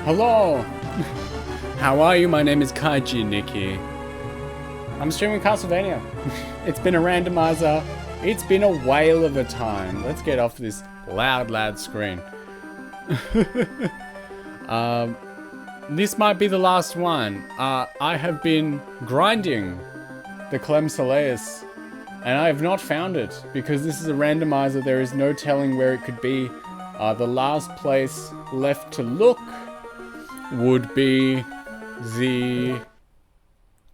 Hello! How are you? My name is Kaiji Nikki. I'm streaming Castlevania. It's been a randomizer. It's been a whale of a time. Let's get off this loud screen. This might be the last one. I have been grinding the Clem Soleus, and I have not found it because this is a randomizer. There is no telling where it could be. The last place left to look would be the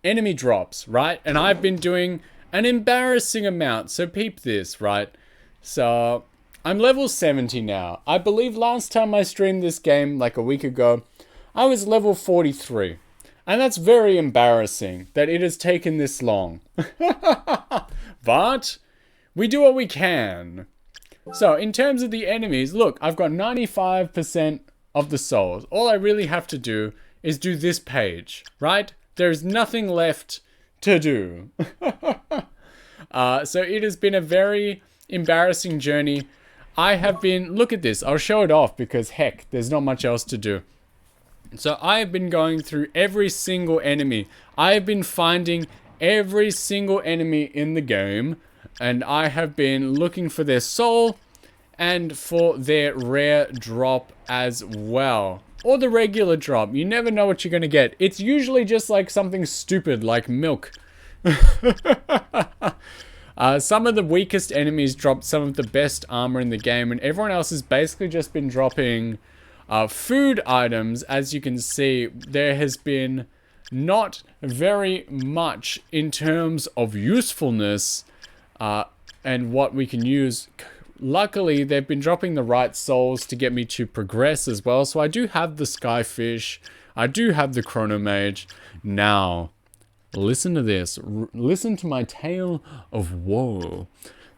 enemy drops, right? And I've been doing an embarrassing amount, so peep this, right? So I'm level 70 now. I believe last time I streamed this game, like a week ago, I was level 43. And that's very embarrassing that it has taken this long. But we do what we can. So in terms of the enemies, look, I've got 95% of the souls. All I really have to do is do this page, right? There's nothing left to do. So it has been a very embarrassing journey. I have been, look at this, I'll show it off because heck, there's not much else to do. So I have been going through every single enemy. I have been finding every single enemy in the game, and I have been looking for their soul and for their rare drop as well. Or the regular drop. You never know what you're going to get. It's usually just like something stupid like milk. Some of the weakest enemies dropped some of the best armor in the game, and everyone else has basically just been dropping food items. As you can see, there has been not very much in terms of usefulness and what we can use. Luckily, they've been dropping the right souls to get me to progress as well. So I do have the Skyfish. I do have the Chrono Mage. Now, listen to this. Listen to my tale of woe.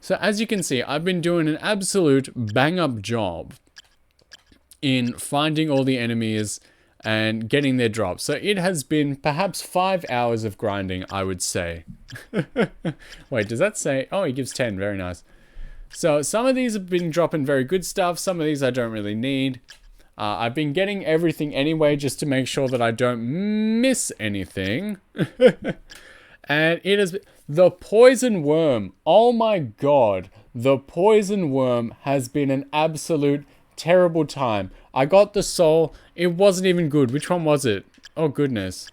So as you can see, I've been doing an absolute bang-up job in finding all the enemies and getting their drops. So it has been perhaps 5 hours of grinding, I would say. Wait, does that say? Oh, he gives 10. Very nice. So some of these have been dropping very good stuff. Some of these I don't really need. I've been getting everything anyway just to make sure that I don't miss anything. And it is the poison worm. Oh my god. The poison worm has been an absolute terrible time. I got the soul. It wasn't even good. Which one was it? Oh goodness.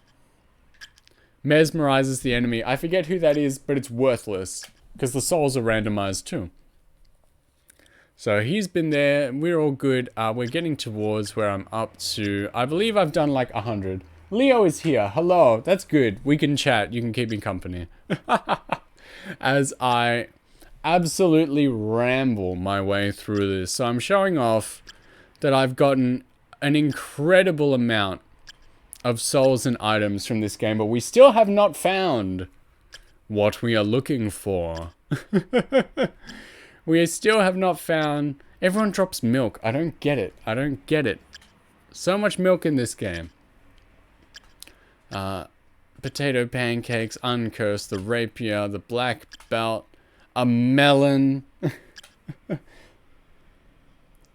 Mesmerizes the enemy. I forget who that is, but it's worthless because the souls are randomized too. So he's been there. We're all good. We're getting towards where I'm up to. I believe I've done like 100. Leo is here. Hello. That's good. We can chat. You can keep me company. As I absolutely ramble my way through this. So I'm showing off that I've gotten an incredible amount of souls and items from this game, but we still have not found what we are looking for. We still have not found... Everyone drops milk. I don't get it. I don't get it. So much milk in this game. Potato pancakes, uncursed, the rapier, the black belt, a melon.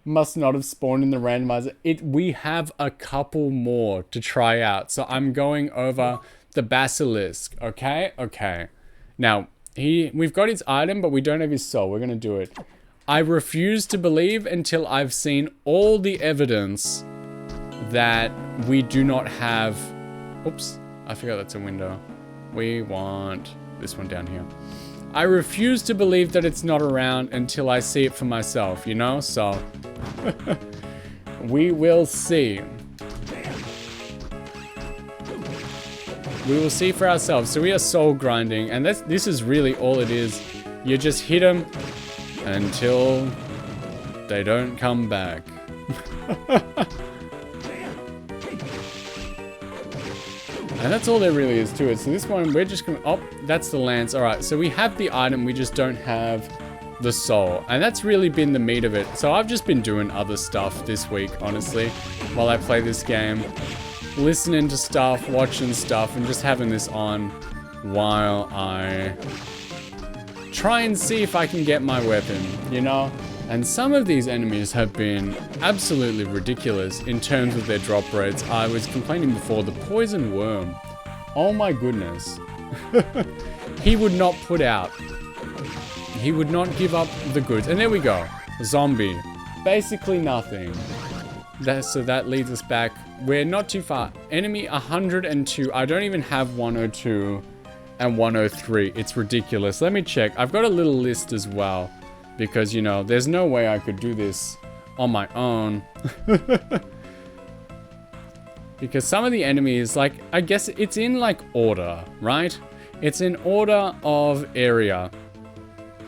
Must not have spawned in the randomizer. We have a couple more to try out. So I'm going over the basilisk. Okay? Okay. Now, we've got his item, but we don't have his soul. We're going to do it. I refuse to believe until I've seen all the evidence that we do not have... Oops. I forgot that's a window. We want this one down here. I refuse to believe that it's not around until I see it for myself, you know? So, we will see. We will see for ourselves. So we are soul grinding, and this is really all it is. You just hit them until they don't come back. And that's all there really is to it. So this one, we're just gonna... Oh, that's the lance. Alright, so we have the item, we just don't have the soul. And that's really been the meat of it. So I've just been doing other stuff this week, honestly, while I play this game. Listening to stuff, watching stuff, and just having this on while I try and see if I can get my weapon, you know? And some of these enemies have been absolutely ridiculous in terms of their drop rates. I was complaining before, the poison worm. Oh my goodness. He would not put out. He would not give up the goods. And there we go. Zombie. Basically nothing. So that leads us back. We're not too far. Enemy 102. I don't even have 102 and 103. It's ridiculous. Let me check. I've got a little list as well. Because, you know, there's no way I could do this on my own. Because some of the enemies, like, I guess it's in, like, order, right? It's in order of area.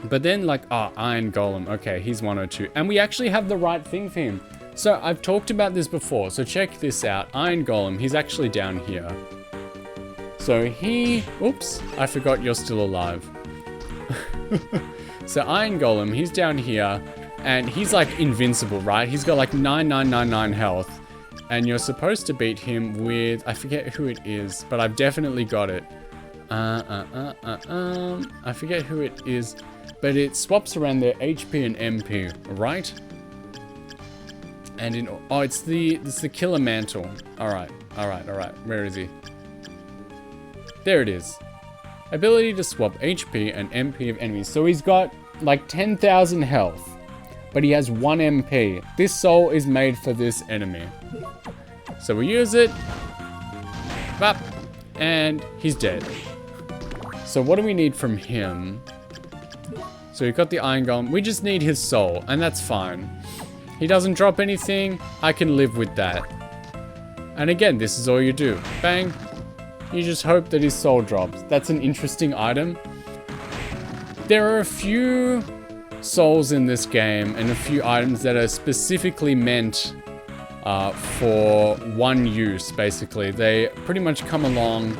But then, like, oh, Iron Golem. Okay, he's 102. And we actually have the right thing for him. So, I've talked about this before. So, check this out. Iron Golem, he's actually down here. So, he... Oops, I forgot you're still alive. So Iron Golem, he's down here, and he's like invincible, right? He's got like 9999 health, and you're supposed to beat him with, I forget who it is, but I've definitely got it. I forget who it is, but it swaps around their HP and MP, right? And in, oh, it's the Killer Mantle. All right. Where is he? There it is. Ability to swap HP and MP of enemies. So he's got like 10,000 health, but he has 1 MP. This soul is made for this enemy. So we use it. Bap. And he's dead. So what do we need from him? So we've got the Iron Golem. We just need his soul, and that's fine. He doesn't drop anything. I can live with that. And again, this is all you do. Bang. You just hope that his soul drops. That's an interesting item. There are a few souls in this game and a few items that are specifically meant for one use, basically. They pretty much come along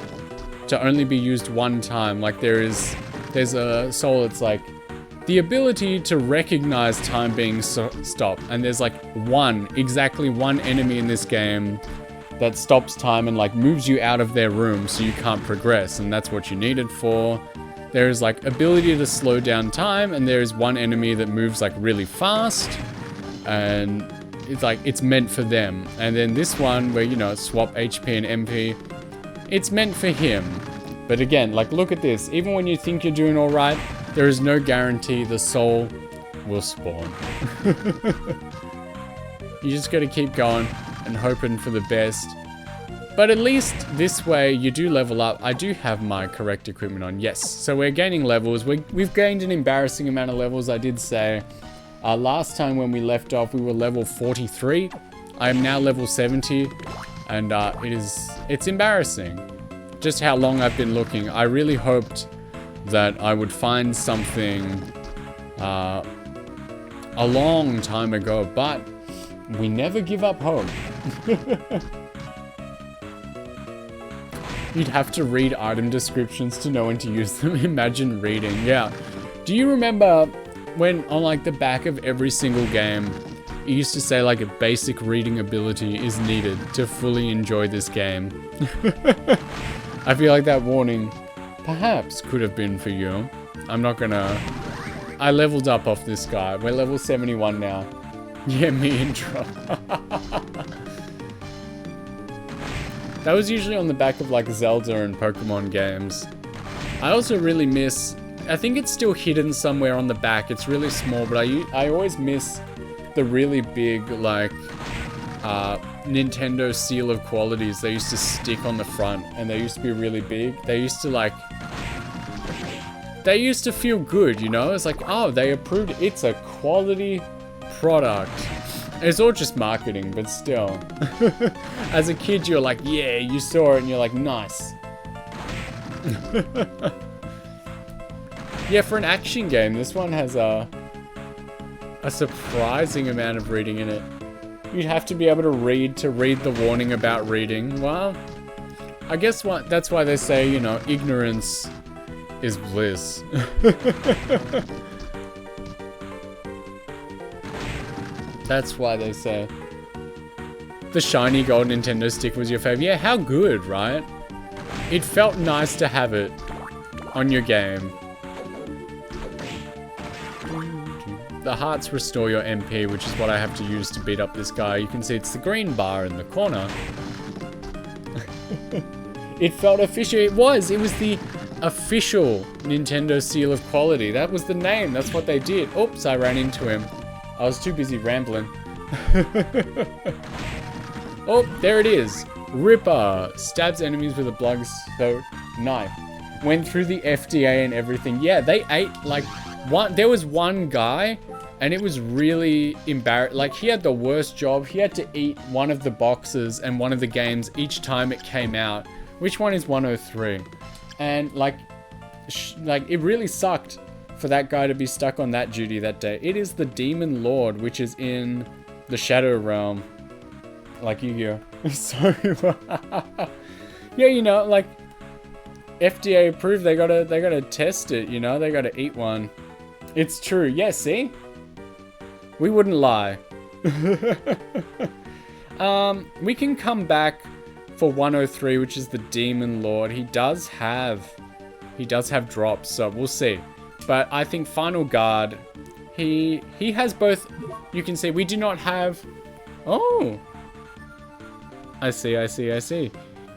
to only be used one time. Like there's a soul that's like the ability to recognize time being stopped. And there's like exactly one enemy in this game that stops time and like moves you out of their room so you can't progress, and that's what you need it for. There's like ability to slow down time, and there's one enemy that moves like really fast, and it's like it's meant for them. And then this one where, you know, swap HP and MP, it's meant for him. But again, like look at this, even when you think you're doing all right, there is no guarantee the soul will spawn. You just gotta keep going and hoping for the best. But at least this way you do level up. I do have my correct equipment on, yes. So we're gaining levels. We've gained an embarrassing amount of levels, I did say. Last time when we left off, we were level 43. I am now level 70, and it's embarrassing just how long I've been looking. I really hoped that I would find something a long time ago, but we never give up hope. You'd have to read item descriptions to know when to use them. Imagine reading, yeah. Do you remember when on like the back of every single game, it used to say like a basic reading ability is needed to fully enjoy this game? I feel like that warning perhaps could have been for you. I'm not gonna... I leveled up off this guy. We're level 71 now. Yeah, me intro. That was usually on the back of like Zelda and Pokemon games. I also really miss, I think it's still hidden somewhere on the back. It's really small, but I always miss the really big like Nintendo seal of qualities. They used to stick on the front, and they used to be really big. They used to feel good, you know? It's like, oh, they approved, it's a quality product. It's all just marketing, but still. As a kid, you're like, yeah, you saw it, and you're like, nice. Yeah, for an action game, this one has a surprising amount of reading in it. You'd have to be able to read the warning about reading. Well, I guess that's why they say, you know, ignorance is bliss. That's why they say. The shiny gold Nintendo stick was your fave. Yeah, how good, right? It felt nice to have it on your game. the hearts restore your MP, which is what I have to use to beat up this guy. You can see it's the green bar in the corner. It felt official. It was the official Nintendo seal of quality. That was the name. That's what they did. Oops, I ran into him. I was too busy rambling. Oh, there it is. Ripper stabs enemies with a blood-soaked knife. Went through the FDA and everything. Yeah, they ate like one. There was one guy, and it was really embarrassing. Like, he had the worst job. He had to eat one of the boxes and one of the games each time it came out. Which one is 103? And like it really sucked for that guy to be stuck on that duty that day. It is the Demon Lord, which is in the Shadow Realm, like Yu-Gi-Oh. So yeah, you know, like FDA approved. They gotta test it. You know, they gotta eat one. It's true. Yeah, see, we wouldn't lie. We can come back for 103, which is the Demon Lord. He does have drops, so we'll see. But I think Final Guard, he has both. You can see we do not have. Oh, I see.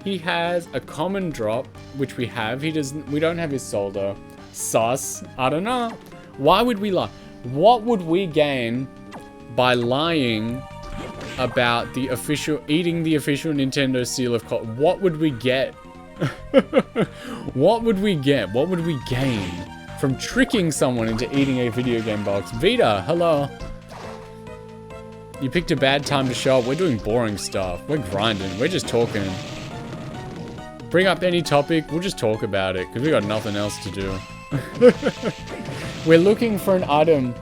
He has a common drop, which we have. We don't have his soul though. Sus. I don't know. Why would we lie? What would we gain by lying about eating the official Nintendo seal of quality? What would we get? What would we get? What would we gain from tricking someone into eating a video game box? Vita, hello. You picked a bad time to show up. We're doing boring stuff. We're grinding. We're just talking. Bring up any topic. We'll just talk about it because we got nothing else to do. We're looking for an item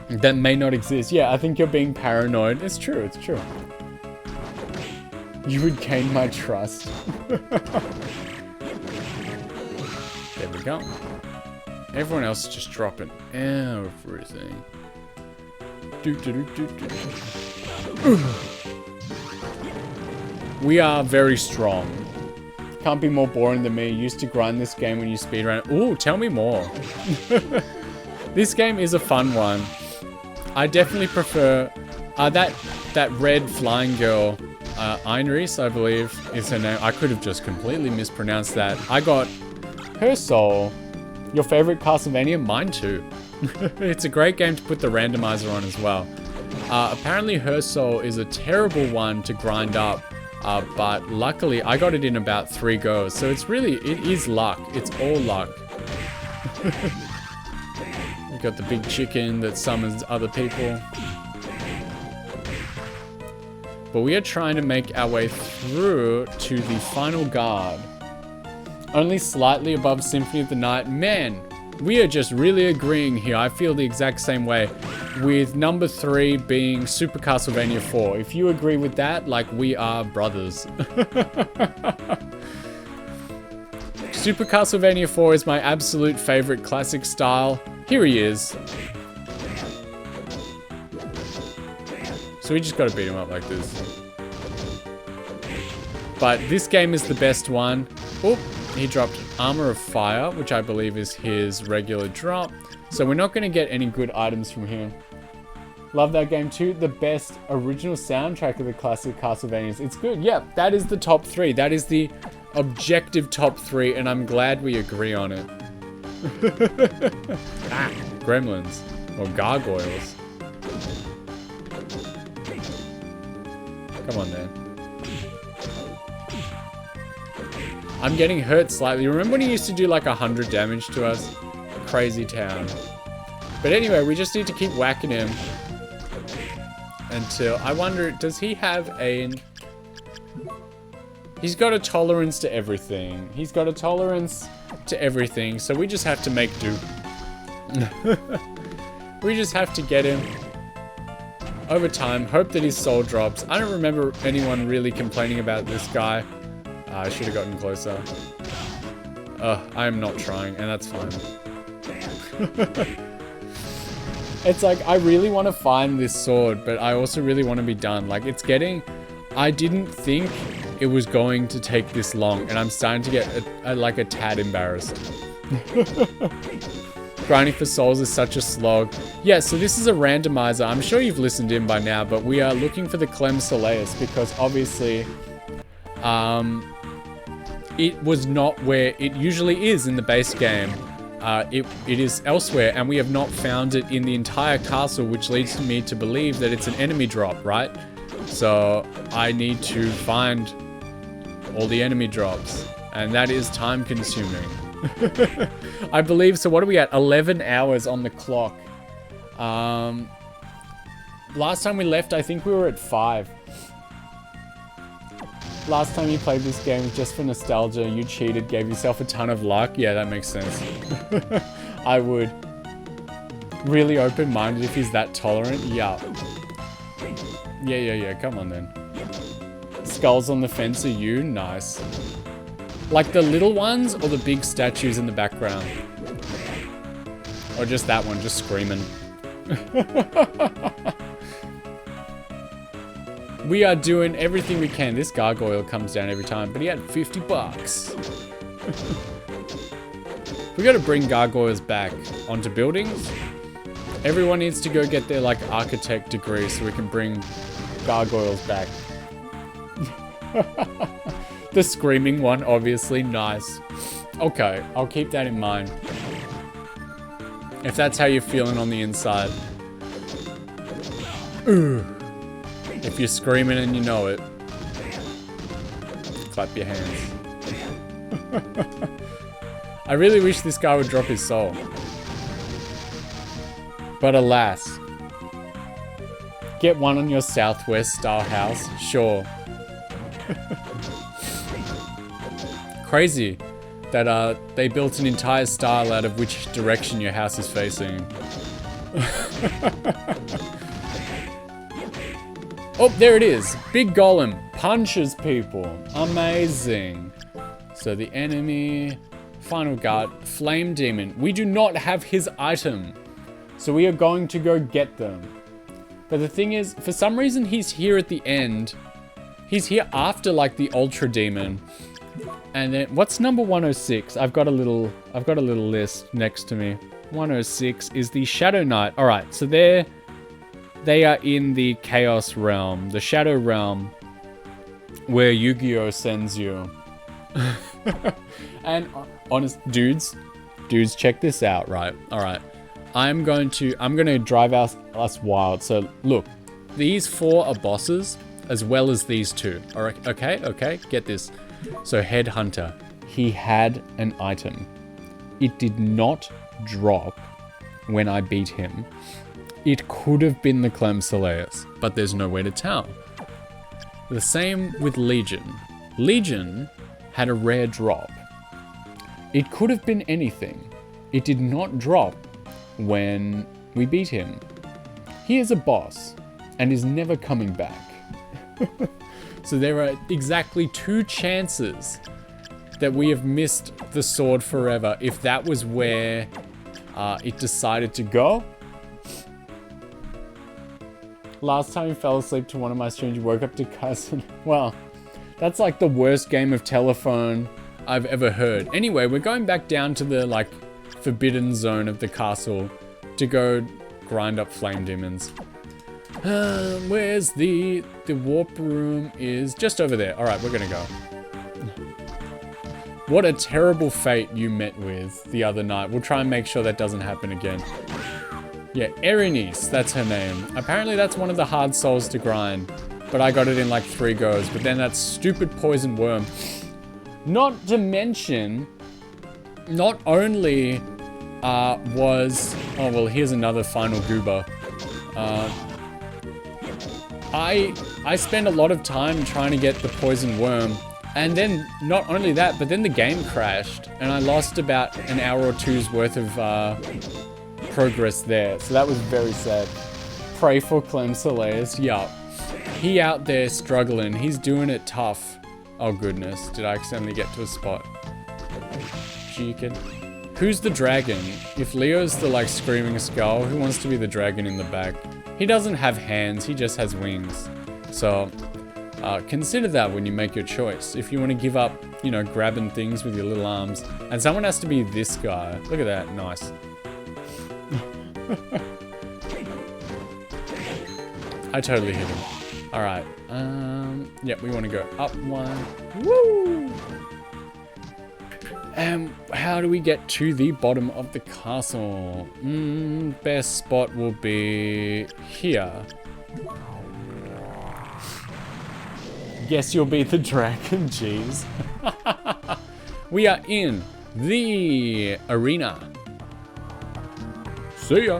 that may not exist. Yeah, I think you're being paranoid. It's true, it's true. You would gain my trust. There we go. Everyone else is just dropping everything. We are very strong. Can't be more boring than me. Used to grind this game when you speedrun. Ooh, tell me more. This game is a fun one. I definitely prefer that red flying girl, Einris, I believe is her name. I could have just completely mispronounced that. I got her soul. Your favorite Castlevania? Mine too. It's a great game to put the randomizer on as well. Apparently her soul is a terrible one to grind up, but luckily I got it in about 3 goes. So it is luck. It's all luck. We got the big chicken that summons other people. But we are trying to make our way through to the Final Guard. Only slightly above Symphony of the Night. Man, we are just really agreeing here. I feel the exact same way. With number 3 being Super Castlevania 4. If you agree with that, like, we are brothers. Super Castlevania 4 is my absolute favorite classic style. Here he is. So we just gotta beat him up like this. But this game is the best one. Oh, he dropped Armor of Fire, which I believe is his regular drop. So we're not gonna get any good items from him. Love that game too. The best original soundtrack of the classic Castlevanias. It's good. Yeah, that is the top 3. That is the objective top 3, and I'm glad we agree on it. Gremlins. Or gargoyles. Come on, man. I'm getting hurt slightly. Remember when he used to do like 100 damage to us? Crazy town. But anyway, we just need to keep whacking him. Until, I wonder, does he have a... He's got a tolerance to everything. He's got a tolerance to everything. So we just have to make do. We just have to get him over time. Hope that his soul drops. I don't remember anyone really complaining about this guy. I should have gotten closer. I am not trying, and that's fine. It's like, I really want to find this sword, but I also really want to be done. Like, it's getting... I didn't think it was going to take this long, and I'm starting to get like a tad embarrassed. Grinding for souls is such a slog. Yeah, so this is a randomizer. I'm sure you've listened in by now, but we are looking for the Clem Soleus because obviously it was not where it usually is in the base game. It is elsewhere, and we have not found it in the entire castle, which leads me to believe that it's an enemy drop, right? So I need to find all the enemy drops, and that is time consuming. I believe, so what are we at? 11 hours on the clock. Last time we left, I think we were at 5. Last time you played this game just for nostalgia, you cheated, gave yourself a ton of luck. Yeah, that makes sense. I would. Really open-minded if he's that tolerant. Yeah. Yeah, come on then. Skulls on the fence are you? Nice. Like the little ones or the big statues in the background? Or just that one, just screaming. We are doing everything we can. This gargoyle comes down every time, but he had 50 bucks. We gotta bring gargoyles back onto buildings. Everyone needs to go get their like architect degree so we can bring gargoyles back. The screaming one, obviously, nice. Okay, I'll keep that in mind. If that's how you're feeling on the inside. Ooh. If you're screaming and you know it, clap your hands. I really wish this guy would drop his soul. But alas. Get one on your southwest style house? Sure. Crazy that they built an entire style out of which direction your house is facing. Oh, there it is. Big golem punches people. Amazing. So the enemy, final guard, flame demon. We do not have his item. So we are going to go get them. But the thing is, for some reason, he's here at the end. He's here after like the ultra demon. And then what's number 106? I've got a little list next to me. 106 is the Shadow Knight. All right, so they are in the Chaos Realm, the Shadow Realm, where Yu-Gi-Oh sends you. And honest dudes, check this out, right? All right, I'm gonna drive us wild. So look, these 4 are bosses, as well as these 2. All right, okay, get this. So Headhunter, he had an item. It did not drop when I beat him. It could have been the Clem Soleus, but there's no way to tell. The same with Legion. Legion had a rare drop. It could have been anything. It did not drop when we beat him. He is a boss and is never coming back. So there are exactly 2 chances that we have missed the sword forever if that was where it decided to go. Last time you fell asleep to one of my streams, you woke up to cousin. Well, that's like the worst game of telephone I've ever heard. Anyway, we're going back down to the like forbidden zone of the castle to go grind up flame demons. Where's the warp room? Is just over there. All right, we're gonna go. What a terrible fate you met with the other night. We'll try and make sure that doesn't happen again. Yeah, Erinice, that's her name. Apparently that's one of the hard souls to grind, but I got it in like 3 goes. But then that stupid poison worm. Not to mention, not only was... Oh, well, here's another final goober. I spent a lot of time trying to get the poison worm, and then not only that, but then the game crashed, and I lost about an hour or 2's worth of progress there. So that was very sad. Pray for Clem Soleus. Yup. He out there struggling. He's doing it tough. Oh goodness. Did I accidentally get to a spot? Chicken. Who's the dragon? If Leo's the like screaming skull, who wants to be the dragon in the back? He doesn't have hands, he just has wings. So consider that when you make your choice. If you want to give up, you know, grabbing things with your little arms. And someone has to be this guy. Look at that, nice. I totally hit him. Alright. Yeah, we want to go up one. Woo! And how do we get to the bottom of the castle? Best spot will be here. Guess you'll be the dragon, jeez. We are in the arena. See ya.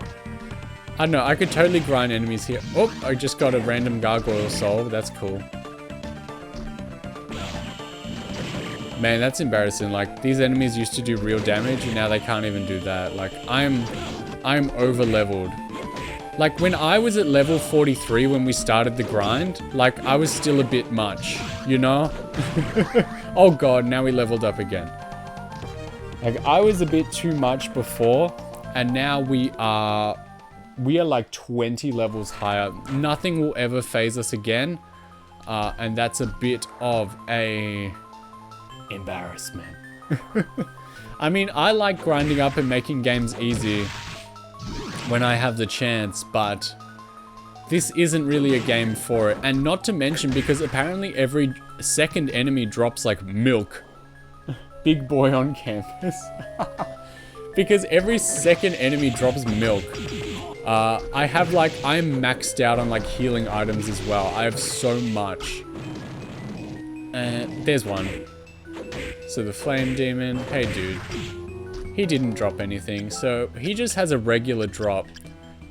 I don't know, I could totally grind enemies here. Oh, I just got a random gargoyle soul. That's cool. Man, that's embarrassing. Like, these enemies used to do real damage, and now they can't even do that. Like, I'm over-leveled. Like, when I was at level 43 when we started the grind, like, I was still a bit much, you know? Oh god, now we leveled up again. Like, I was a bit too much before, and now we are like 20 levels higher. Nothing will ever phase us again, and that's a bit of a embarrassment. I mean, I like grinding up and making games easy when I have the chance, but this isn't really a game for it. And not to mention, because apparently every second enemy drops like milk. Big boy on campus. Because every second enemy drops milk. I'm maxed out on like healing items as well. I have so much. There's one. So the flame demon, hey dude. He didn't drop anything, so he just has a regular drop.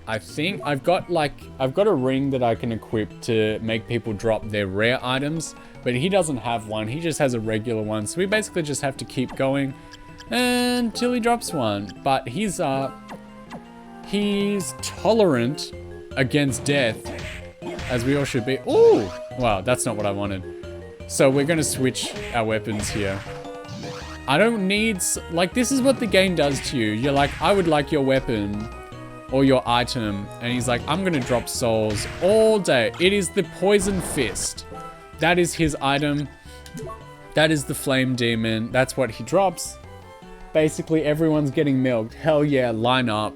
I think I've got a ring that I can equip to make people drop their rare items, but he doesn't have one. He just has a regular one, so we basically just have to keep going until he drops one. But he's tolerant against death, as we all should be. Ooh! Wow, that's not what I wanted. So we're gonna switch our weapons here. I don't need, like, this is what the game does to you. You're like, I would like your weapon or your item. And he's like, I'm gonna drop souls all day. It is the poison fist. That is his item. That is the flame demon. That's what he drops. Basically, everyone's getting milked. Hell yeah, line up.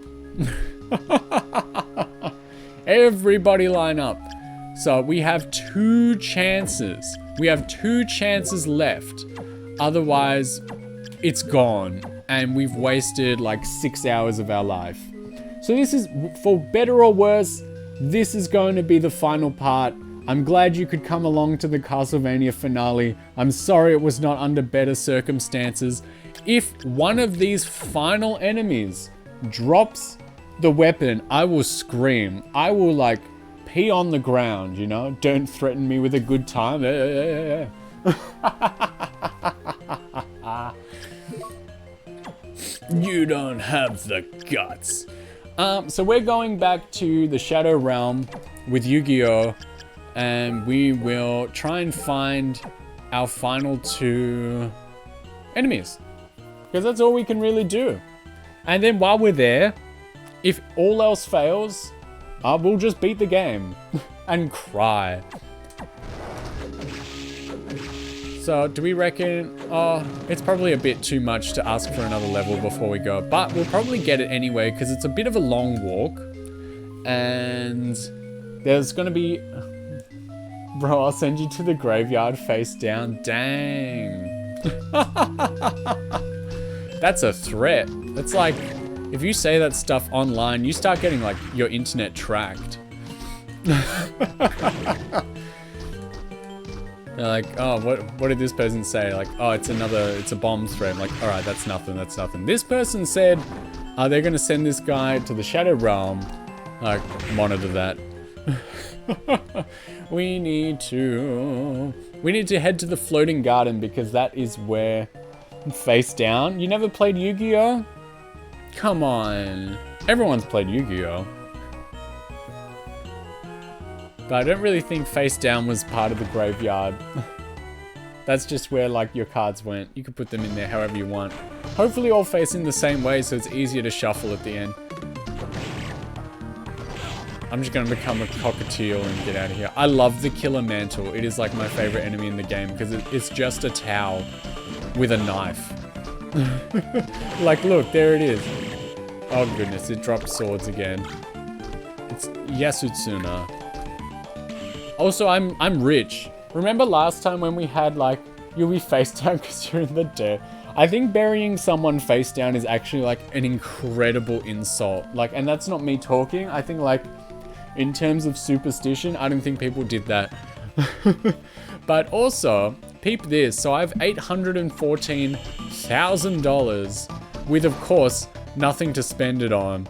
Everybody line up. So we have 2 chances. We have 2 chances left. Otherwise, it's gone. And we've wasted like 6 hours of our life. So this is, for better or worse, this is going to be the final part. I'm glad you could come along to the Castlevania finale. I'm sorry it was not under better circumstances. If one of these final enemies drops the weapon, I will scream. I will like pee on the ground, you know? Don't threaten me with a good time. You don't have the guts. So we're going back to the Shadow Realm with Yu-Gi-Oh! And we will try and find our final 2 enemies. Because that's all we can really do. And then while we're there, if all else fails, we'll just beat the game and cry. So do we reckon, it's probably a bit too much to ask for another level before we go, but we'll probably get it anyway because it's a bit of a long walk. And there's gonna be, bro, I'll send you to the graveyard face down. Dang. That's a threat. That's like, if you say that stuff online, you start getting like your internet tracked. They're like, oh, what did this person say? Like, oh, it's a bomb threat. I'm like, all right, that's nothing. This person said, they're gonna send this guy to the Shadow Realm. Like, monitor that. We need to head to the floating garden because that is where, face down. You never played Yu-Gi-Oh? Come on. Everyone's played Yu-Gi-Oh. But I don't really think face down was part of the graveyard. That's just where like your cards went. You could put them in there however you want. Hopefully all facing the same way so it's easier to shuffle at the end. I'm just gonna become a cockatiel and get out of here. I love the Killer Mantle. It is like my favorite enemy in the game because it's just a towel with a knife. Like, look, there it is. Oh goodness, it dropped swords again. It's Yasutsuna. Also, I'm rich. Remember last time when we had like, you'll be face down because you're in the dirt? I think burying someone face down is actually like an incredible insult. Like, and that's not me talking. I think like, in terms of superstition, I don't think people did that. But also, peep this. So I have $814,000 with, of course, nothing to spend it on.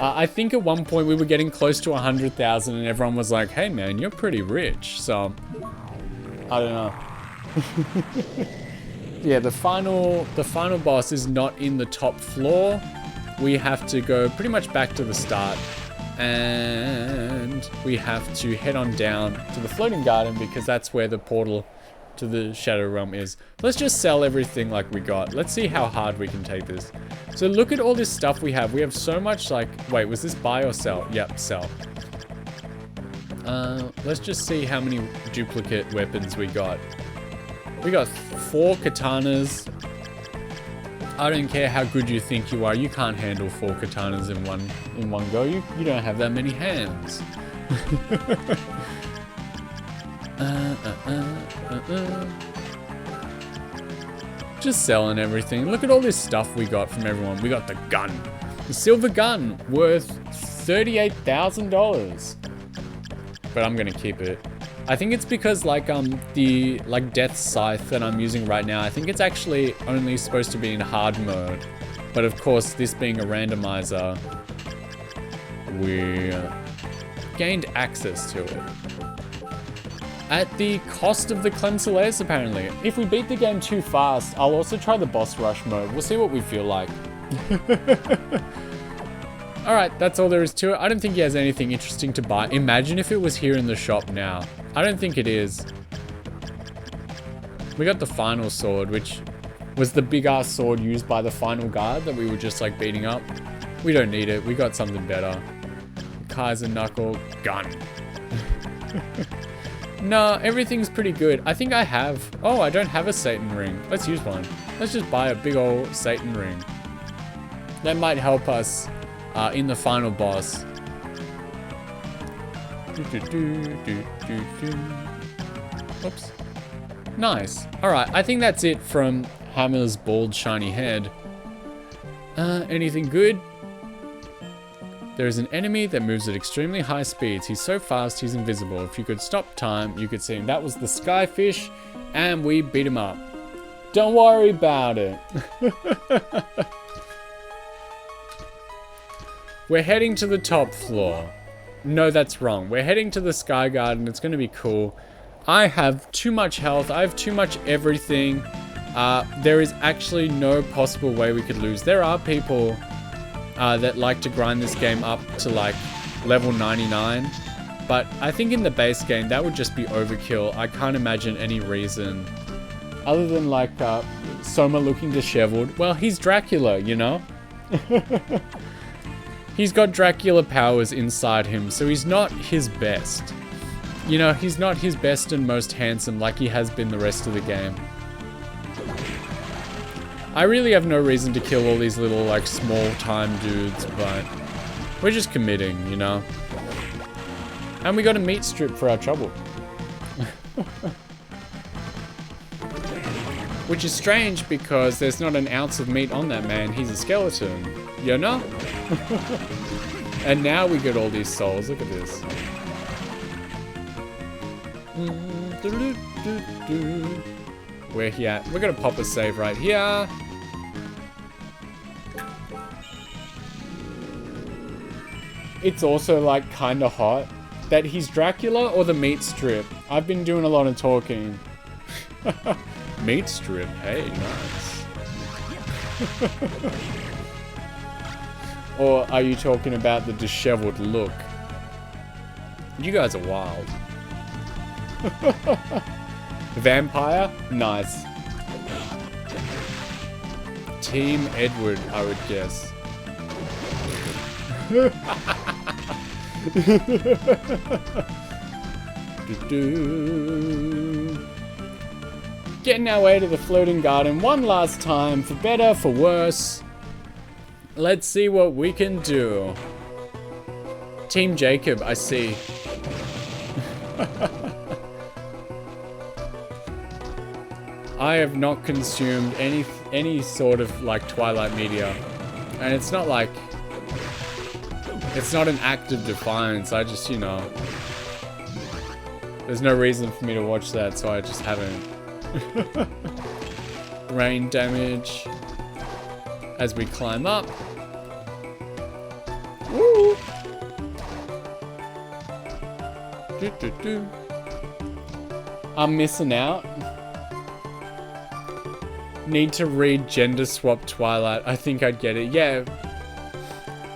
I think at one point we were getting close to 100,000 and everyone was like, hey man, you're pretty rich. So, I don't know. Yeah, the final boss is not in the top floor. We have to go pretty much back to the start. And we have to head on down to the floating garden because that's where the portal to the Shadow Realm is. Let's just sell everything like we got. Let's see how hard we can take this. So look at all this stuff we have. We have so much like, wait, was this buy or sell? Yep, sell. Let's just see how many duplicate weapons we got. We got 4 katanas. I don't care how good you think you are. You can't handle 4 katanas in one go. You don't have that many hands. Just selling everything. Look at all this stuff we got from everyone. We got the gun. The silver gun worth $38,000. But I'm gonna keep it. I think it's because like the death scythe that I'm using right now, I think it's actually only supposed to be in hard mode. But of course, this being a randomizer, we gained access to it. At the cost of the Clemsolaeus, apparently. If we beat the game too fast, I'll also try the boss rush mode. We'll see what we feel like. Alright, that's all there is to it. I don't think he has anything interesting to buy. Imagine if it was here in the shop now. I don't think it is. We got the final sword, which was the big ass sword used by the final guard that we were just like beating up. We don't need it. We got something better. Kaiser Knuckle gun. No, everything's pretty good. I think I have... Oh, I don't have a Satan ring. Let's use one. Let's just buy a big old Satan ring. That might help us in the final boss. Oops. Nice. Alright, I think that's it from Hammer's bald shiny head. Anything good? There is an enemy that moves at extremely high speeds. He's so fast, he's invisible. If you could stop time, you could see him. That was the Skyfish, and we beat him up. Don't worry about it. We're heading to the top floor. No, that's wrong. We're heading to the Sky Garden. It's going to be cool. I have too much health. I have too much everything. There is actually no possible way we could lose. There are people that like to grind this game up to like level 99. But I think in the base game, that would just be overkill. I can't imagine any reason other than like Soma looking disheveled. Well, he's Dracula, you know? He's got Dracula powers inside him, so he's not his best. You know, he's not his best and most handsome like he has been the rest of the game. I really have no reason to kill all these little, like, small-time dudes, but we're just committing, you know? And we got a meat strip for our trouble. Which is strange because there's not an ounce of meat on that man. He's a skeleton, you know? And now we get all these souls. Look at this. Where he at? We're gonna pop a save right here. It's also like kinda hot that he's Dracula or the meat strip. I've been doing a lot of talking. Meat strip, hey, nice. Or are you talking about the disheveled look? You guys are wild. Vampire? Nice. Team Edward, I would guess. Getting our way to the floating garden one last time, for better, for worse. Let's see what we can do. Team Jacob, I see. I have not consumed any sort of like Twilight media. And it's not like... It's not an act of defiance, I just, you know... There's no reason for me to watch that, so I just haven't. Rain damage. As we climb up. Woo! I'm missing out. Need to read Gender Swap Twilight. I think I'd get it. Yeah.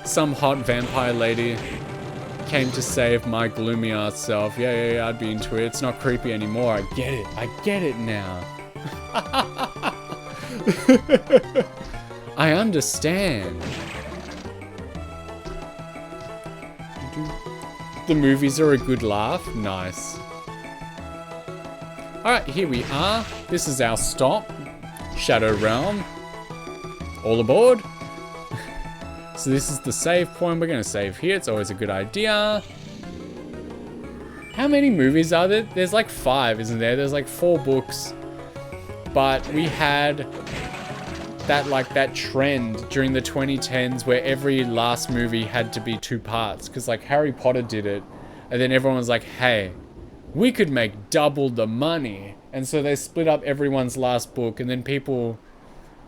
Some hot vampire lady came to save my gloomy ass self. Yeah, I'd be into it. It's not creepy anymore. I get it now. I understand. The movies are a good laugh. Nice. Alright, here we are. This is our stop. Shadow Realm. All aboard. So this is the save point. We're going to save here. It's always a good idea. How many movies are there? There's like 5, isn't there? There's like 4 books. But we had that trend during the 2010s where every last movie had to be 2 parts. Because like Harry Potter did it. And then everyone was like, hey, we could make double the money. And so they split up everyone's last book. And then people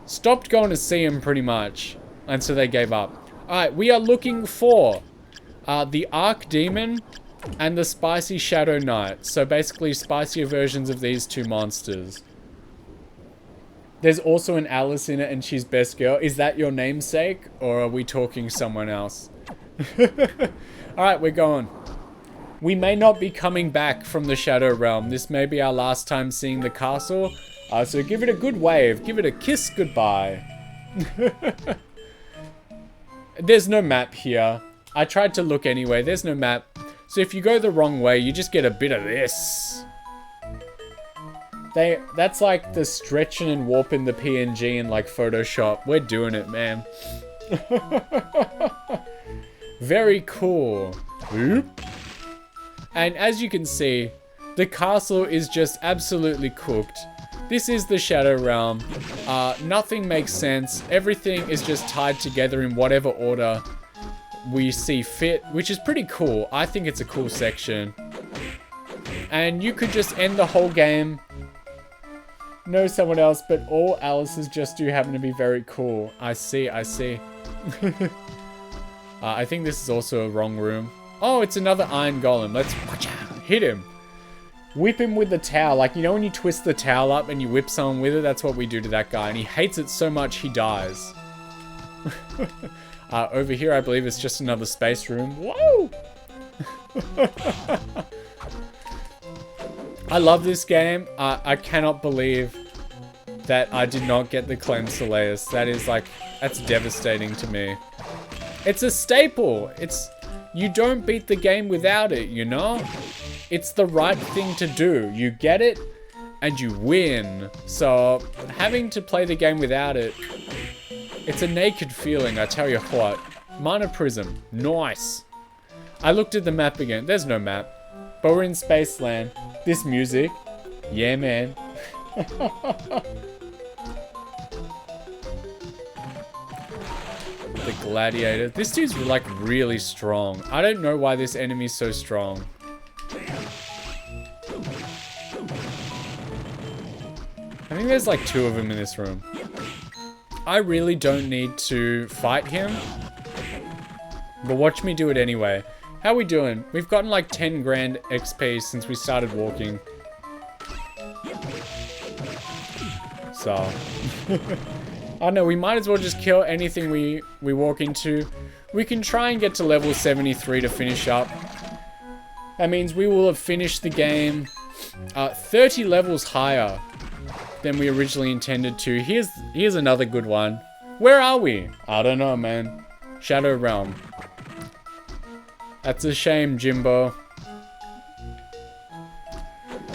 stopped going to see them pretty much. And so they gave up. Alright, we are looking for the Archdemon and the Spicy Shadow Knight. So basically spicier versions of these 2 monsters. There's also an Alice in it and she's best girl. Is that your namesake? Or are we talking someone else? Alright, we're going. We may not be coming back from the Shadow Realm. This may be our last time seeing the castle. So give it a good wave. Give it a kiss goodbye. There's no map here. I tried to look anyway. There's no map. So if you go the wrong way, you just get a bit of this. That's like the stretching and warping the PNG in like Photoshop. We're doing it, man. Very cool. Oop. And as you can see, the castle is just absolutely cooked. This is the Shadow Realm. Nothing makes sense. Everything is just tied together in whatever order we see fit, which is pretty cool. I think it's a cool section. And you could just end the whole game. Know someone else, but all Alice's just do happen to be very cool. I see. I think this is also a wrong room. Oh, it's another iron golem. Let's hit him. Whip him with the towel. Like, you know when you twist the towel up and you whip someone with it? That's what we do to that guy. And he hates it so much he dies. Over here, I believe it's just another space room. Whoa! I love this game. I cannot believe that I did not get the Clem Soleus. That is like, that's devastating to me. It's a staple. You don't beat the game without it, you know? It's the right thing to do. You get it, and you win. So, having to play the game without it, it's a naked feeling, I tell you what. Mana Prism, nice. I looked at the map again. There's no map. But we're in Spaceland. This music, yeah, man. The gladiator. This dude's like really strong. I don't know why this enemy's so strong. I think there's like 2 of them in this room. I really don't need to fight him. But watch me do it anyway. How we doing? We've gotten like 10 grand XP since we started walking. So. I don't know, we might as well just kill anything we walk into. We can try and get to level 73 to finish up. That means we will have finished the game 30 levels higher than we originally intended to. Here's another good one. Where are we? I don't know, man. Shadow Realm. That's a shame, Jimbo.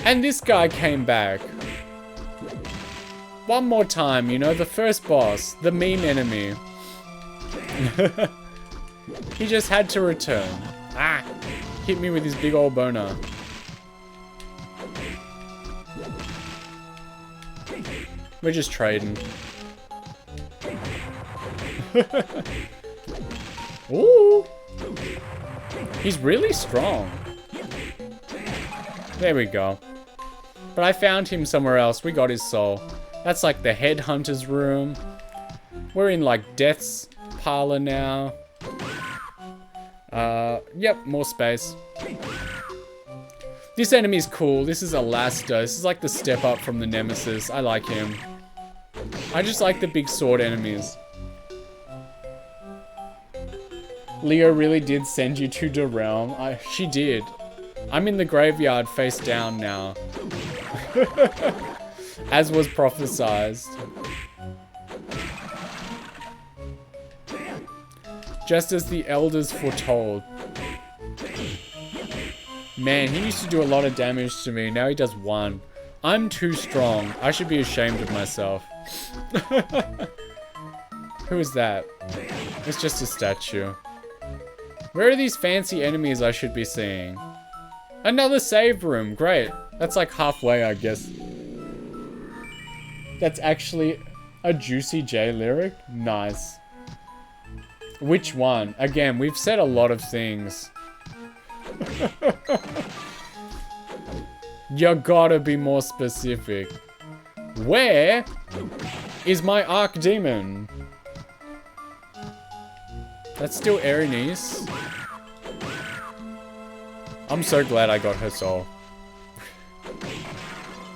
And this guy came back. one more time, you know, the first boss, the meme enemy. He just had to return. Ah! Hit me with his big old boner. We're just trading. Ooh! He's really strong. There we go. But I found him somewhere else. We got his soul. That's like the headhunter's room. We're in like Death's parlor now. Yep, more space. This enemy is cool. This is Elasta. This is like the step up from the Nemesis. I like him. I just like the big sword enemies. Leo really did send you to the realm. She did. I'm in the graveyard face down now. As was prophesized. Just as the elders foretold. Man, he used to do a lot of damage to me. Now he does 1. I'm too strong. I should be ashamed of myself. Who is that? It's just a statue. Where are these fancy enemies I should be seeing? Another save room. Great. That's like halfway, I guess. That's actually a Juicy J lyric? Nice. Which one? Again, we've said a lot of things. You gotta be more specific. Where is my Archdemon? That's still Erinys. I'm so glad I got her soul.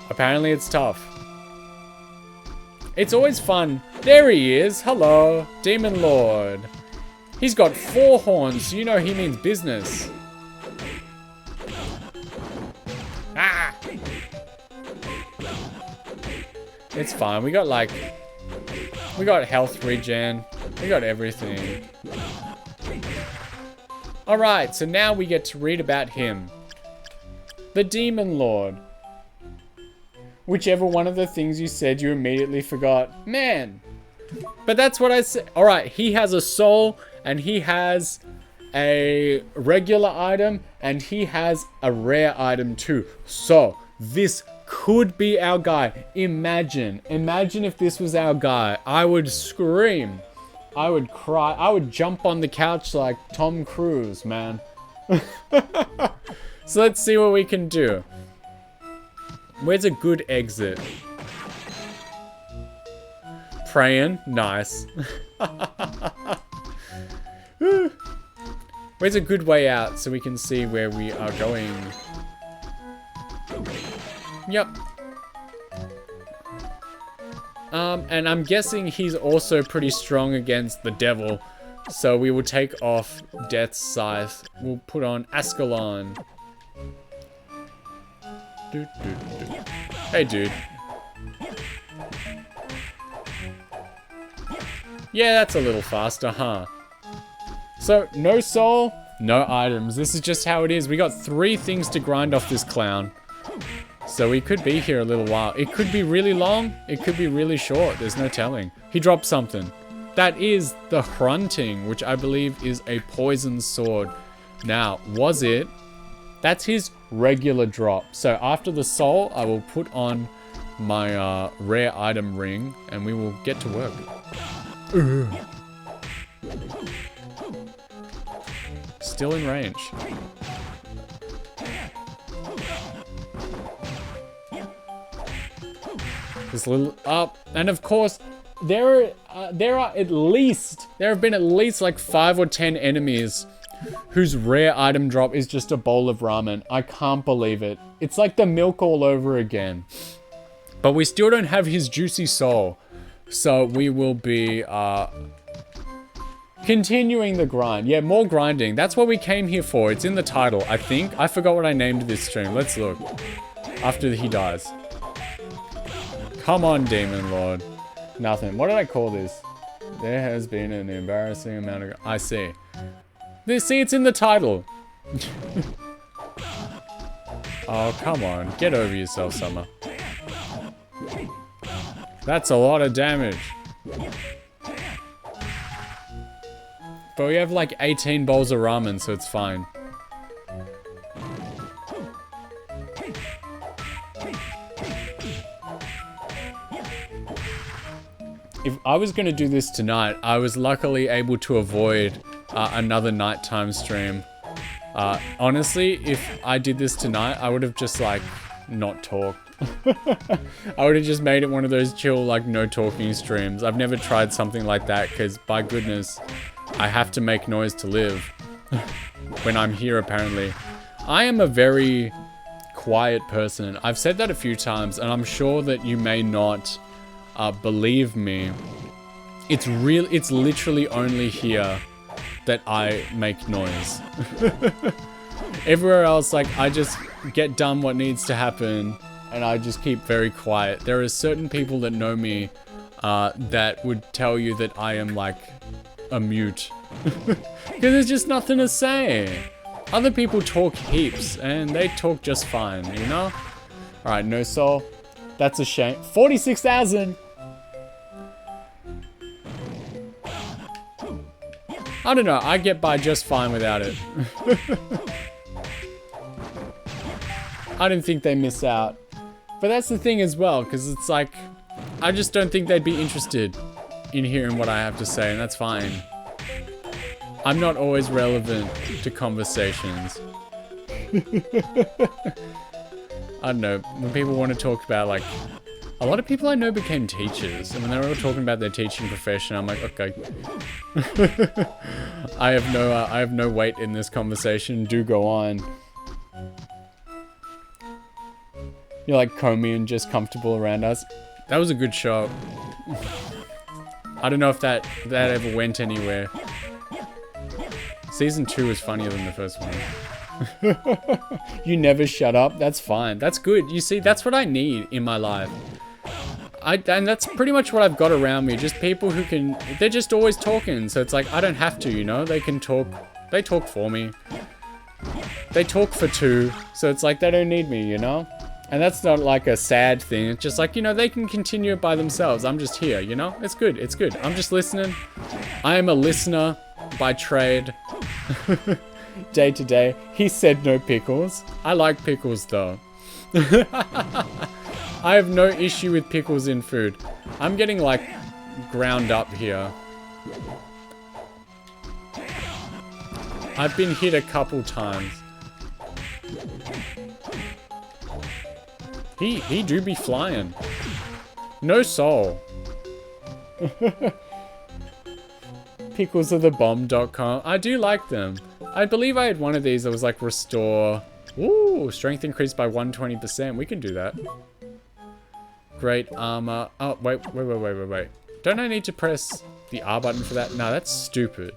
Apparently it's tough. It's always fun. There he is. Hello, Demon Lord. He's got 4 horns, so you know he means business. Ah! It's fine. We got health regen. We got everything. Alright, so now we get to read about him. The Demon Lord. Whichever one of the things you said you immediately forgot. Man! But that's what I said. Alright, he has a soul, and he has a regular item, and he has a rare item too. So, this could be our guy. Imagine if this was our guy. I would scream. I would cry. I would jump on the couch like Tom Cruise, man. So let's see what we can do. Where's a good exit? Praying. Nice. Where's a good way out so we can see where we are going? Yep. And I'm guessing he's also pretty strong against the devil. So we will take off Death's Scythe. We'll put on Ascalon. Hey, dude. Yeah, that's a little faster, huh? So, no soul, no items. This is just how it is. We got 3 things to grind off this clown. So we could be here a little while. It could be really long. It could be really short. There's no telling. He dropped something. That is the Hrunting, which I believe is a poison sword. Now, was it? That's his regular drop. So after the soul, I will put on my rare item ring, and we will get to work. Still in range. This little up, and of course, there have been at least like 5 or 10 enemies whose rare item drop is just a bowl of ramen. I can't believe it. It's like the milk all over again. But we still don't have his juicy soul, so we will be continuing the grind. Yeah, more grinding. That's what we came here for. It's in the title, I think. I forgot what I named this stream. Let's look after he dies. Come on, Demon Lord. Nothing. What did I call this? There has been an embarrassing amount of... I see. See, it's in the title. Oh, come on. Get over yourself, Summer. That's a lot of damage. But we have like 18 bowls of ramen, so it's fine. If I was going to do this tonight, I was luckily able to avoid another nighttime stream. Honestly, if I did this tonight, I would have just like not talked. I would have just made it one of those chill, like no talking streams. I've never tried something like that because by goodness, I have to make noise to live when I'm here apparently. I am a very quiet person. I've said that a few times and I'm sure that you may not believe me. It's literally only here that I make noise. Everywhere else, like, I just get done what needs to happen and I just keep very quiet. There are certain people that know me that would tell you that I am like a mute. Because there's just nothing to say. Other people talk heaps and they talk just fine, you know? Alright, no soul. That's a shame. 46,000! I don't know, I get by just fine without it. I didn't think they miss out. But that's the thing as well, because it's like, I just don't think they'd be interested in hearing what I have to say, and that's fine. I'm not always relevant to conversations. I don't know, when people want to talk about like, a lot of people I know became teachers, and when they were all talking about their teaching profession, I'm like, okay. I have no weight in this conversation, do go on. You're like Comey and just comfortable around us. That was a good show. I don't know if that ever went anywhere. Season 2 is funnier than the first one. You never shut up. That's fine. That's good. You see, that's what I need in my life. And that's pretty much what I've got around me. Just people who can... They're just always talking. So it's like, I don't have to, you know? They can talk. They talk for me. They talk for two. So it's like, they don't need me, you know? And that's not like a sad thing. It's just like, you know, they can continue it by themselves. I'm just here, you know? It's good. It's good. I'm just listening. I am a listener by trade. Day to day. He said no pickles. I like pickles though. I have no issue with pickles in food. I'm getting like ground up here. I've been hit a couple times. He do be flying. No soul. Picklesofthebomb.com. I do like them. I believe I had one of these that was like restore. Ooh, strength increased by 120%. We can do that. Great armor. Oh, wait. Don't I need to press the R button for that? No, that's stupid.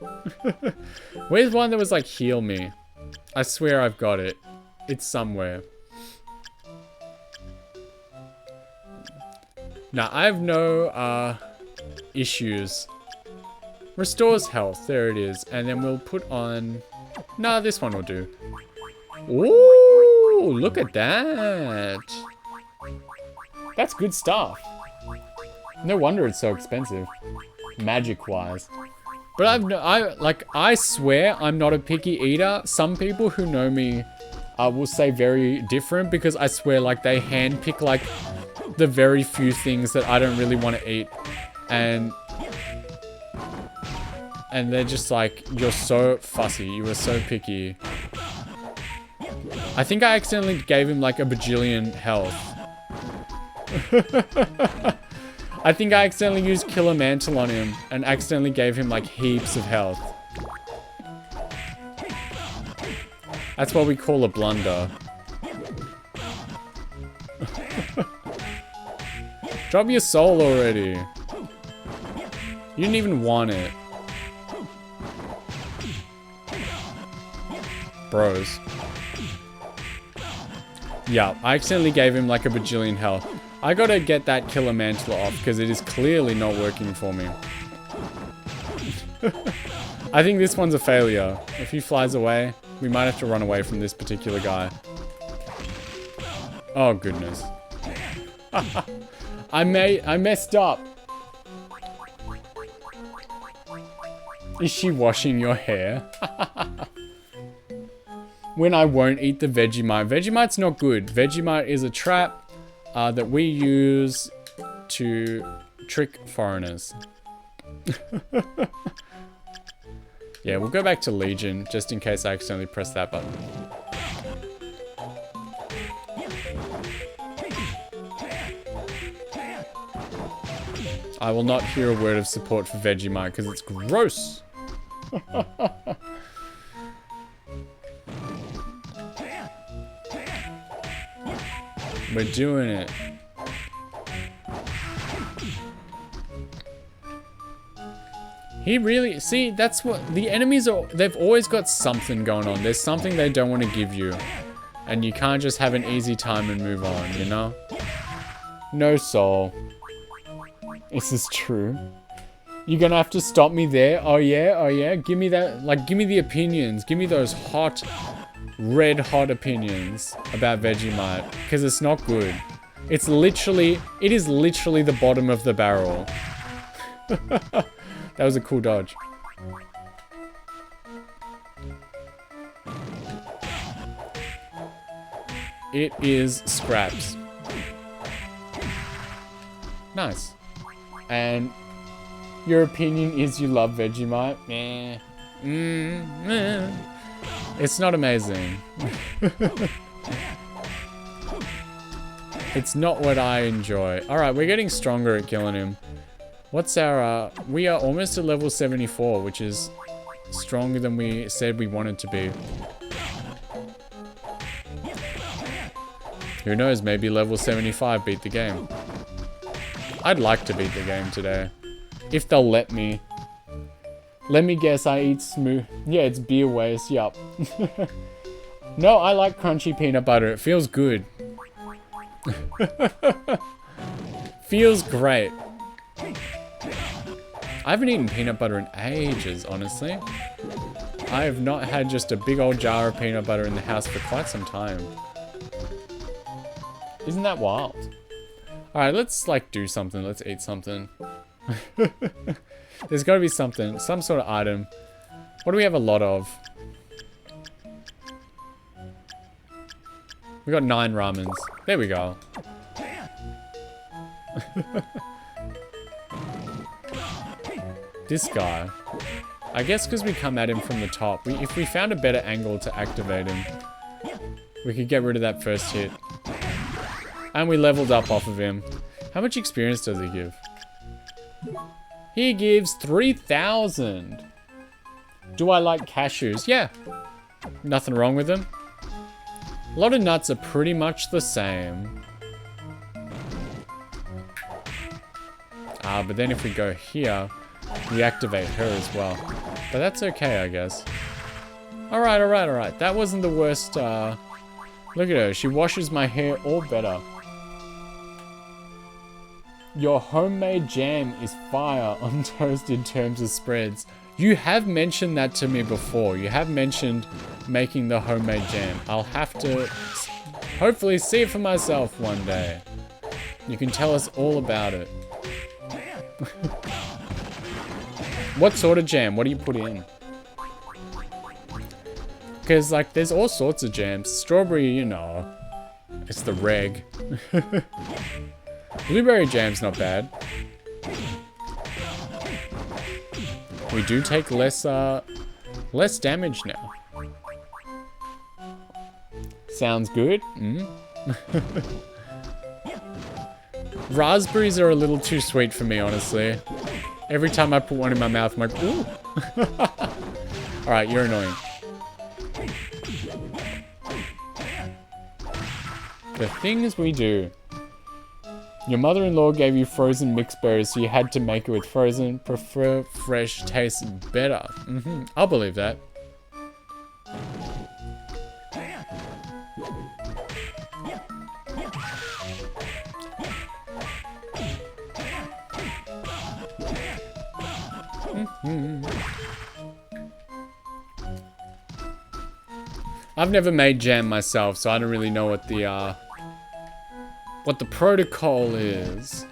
Where's one that was like heal me? I swear I've got it. It's somewhere. Now, I have no issues. Restores health. There it is. And then we'll put on... Nah, this one will do. Ooh, look at that. That's good stuff. No wonder it's so expensive. Magic-wise. But I swear I'm not a picky eater. Some people who know me will say very different because I swear like they handpick like the very few things that I don't really want to eat. And they're just like, you're so fussy. You were so picky. I think I accidentally gave him like a bajillion health. I think I accidentally used Killer Mantle on him and accidentally gave him like heaps of health. That's what we call a blunder. Drop your soul already. You didn't even want it. Bros. Yeah, I accidentally gave him like a bajillion health. I gotta get that Killer Mantle off because it is clearly not working for me. I think this one's a failure. If he flies away, we might have to run away from this particular guy. Oh, goodness. I messed up. Is she washing your hair? When I won't eat the Vegemite. Vegemite's not good. Vegemite is a trap that we use to trick foreigners. Yeah, we'll go back to Legion just in case I accidentally press that button. I will not hear a word of support for Vegemite because it's gross. We're doing it. He really, see, that's what, the enemies are, they've always got something going on. There's something they don't want to give you. And you can't just have an easy time and move on, you know? No soul. This is true. You're gonna have to stop me there. Oh yeah, oh yeah. Give me that, like, give me the opinions. Give me those hot, red hot opinions about Vegemite. Because it's not good. It is literally the bottom of the barrel. That was a cool dodge. It is scraps. Nice. And your opinion is you love Vegemite? Meh. Meh. It's not amazing. It's not what I enjoy. Alright, we're getting stronger at killing him. What's our, we are almost at level 74, which is stronger than we said we wanted to be. Who knows, maybe level 75 beat the game. I'd like to beat the game today. If they'll let me. Let me guess, I eat smooth. Yeah, it's beer waste, yup. No, I like crunchy peanut butter. It feels good. Feels great. I haven't eaten peanut butter in ages, honestly. I have not had just a big old jar of peanut butter in the house for quite some time. Isn't that wild? Alright, let's like do something. Let's eat something. There's gotta be something. Some sort of item. What do we have a lot of? We got 9 ramens. There we go. This guy. I guess because we come at him from the top. If we found a better angle to activate him, we could get rid of that first hit. And we leveled up off of him. How much experience does he give? He gives 3,000. Do I like cashews? Yeah. Nothing wrong with them. A lot of nuts are pretty much the same. But then if we go here, we activate her as well. But that's okay, I guess. Alright, alright, alright. That wasn't the worst, Look at her. She washes my hair all better. Your homemade jam is fire on toast in terms of spreads. You have mentioned that to me before. You have mentioned making the homemade jam. I'll have to hopefully see it for myself one day. You can tell us all about it. What sort of jam? What do you put in? Because, like, there's all sorts of jams. Strawberry, you know, it's the reg. Blueberry jam's not bad. We do take less damage now. Sounds good. Raspberries are a little too sweet for me, honestly. Every time I put one in my mouth, I'm like, ooh. Alright, you're annoying. The things we do. Your mother-in-law gave you frozen mixed berries, so you had to make it with frozen. Prefer fresh, tastes better. I'll believe that. I've never made jam myself, so I don't really know what the protocol is.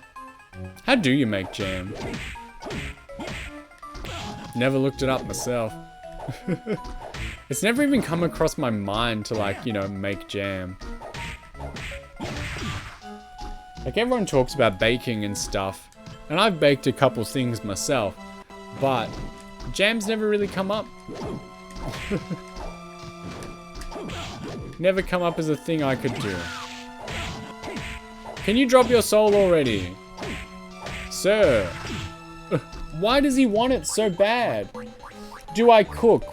How do you make jam? Never looked it up myself. It's never even come across my mind to, like, you know, make jam. Like, everyone talks about baking and stuff, and I've baked a couple things myself, but jam's never really come up. Never come up as a thing I could do. Can you drop your soul already? Sir. Why does he want it so bad? Do I cook?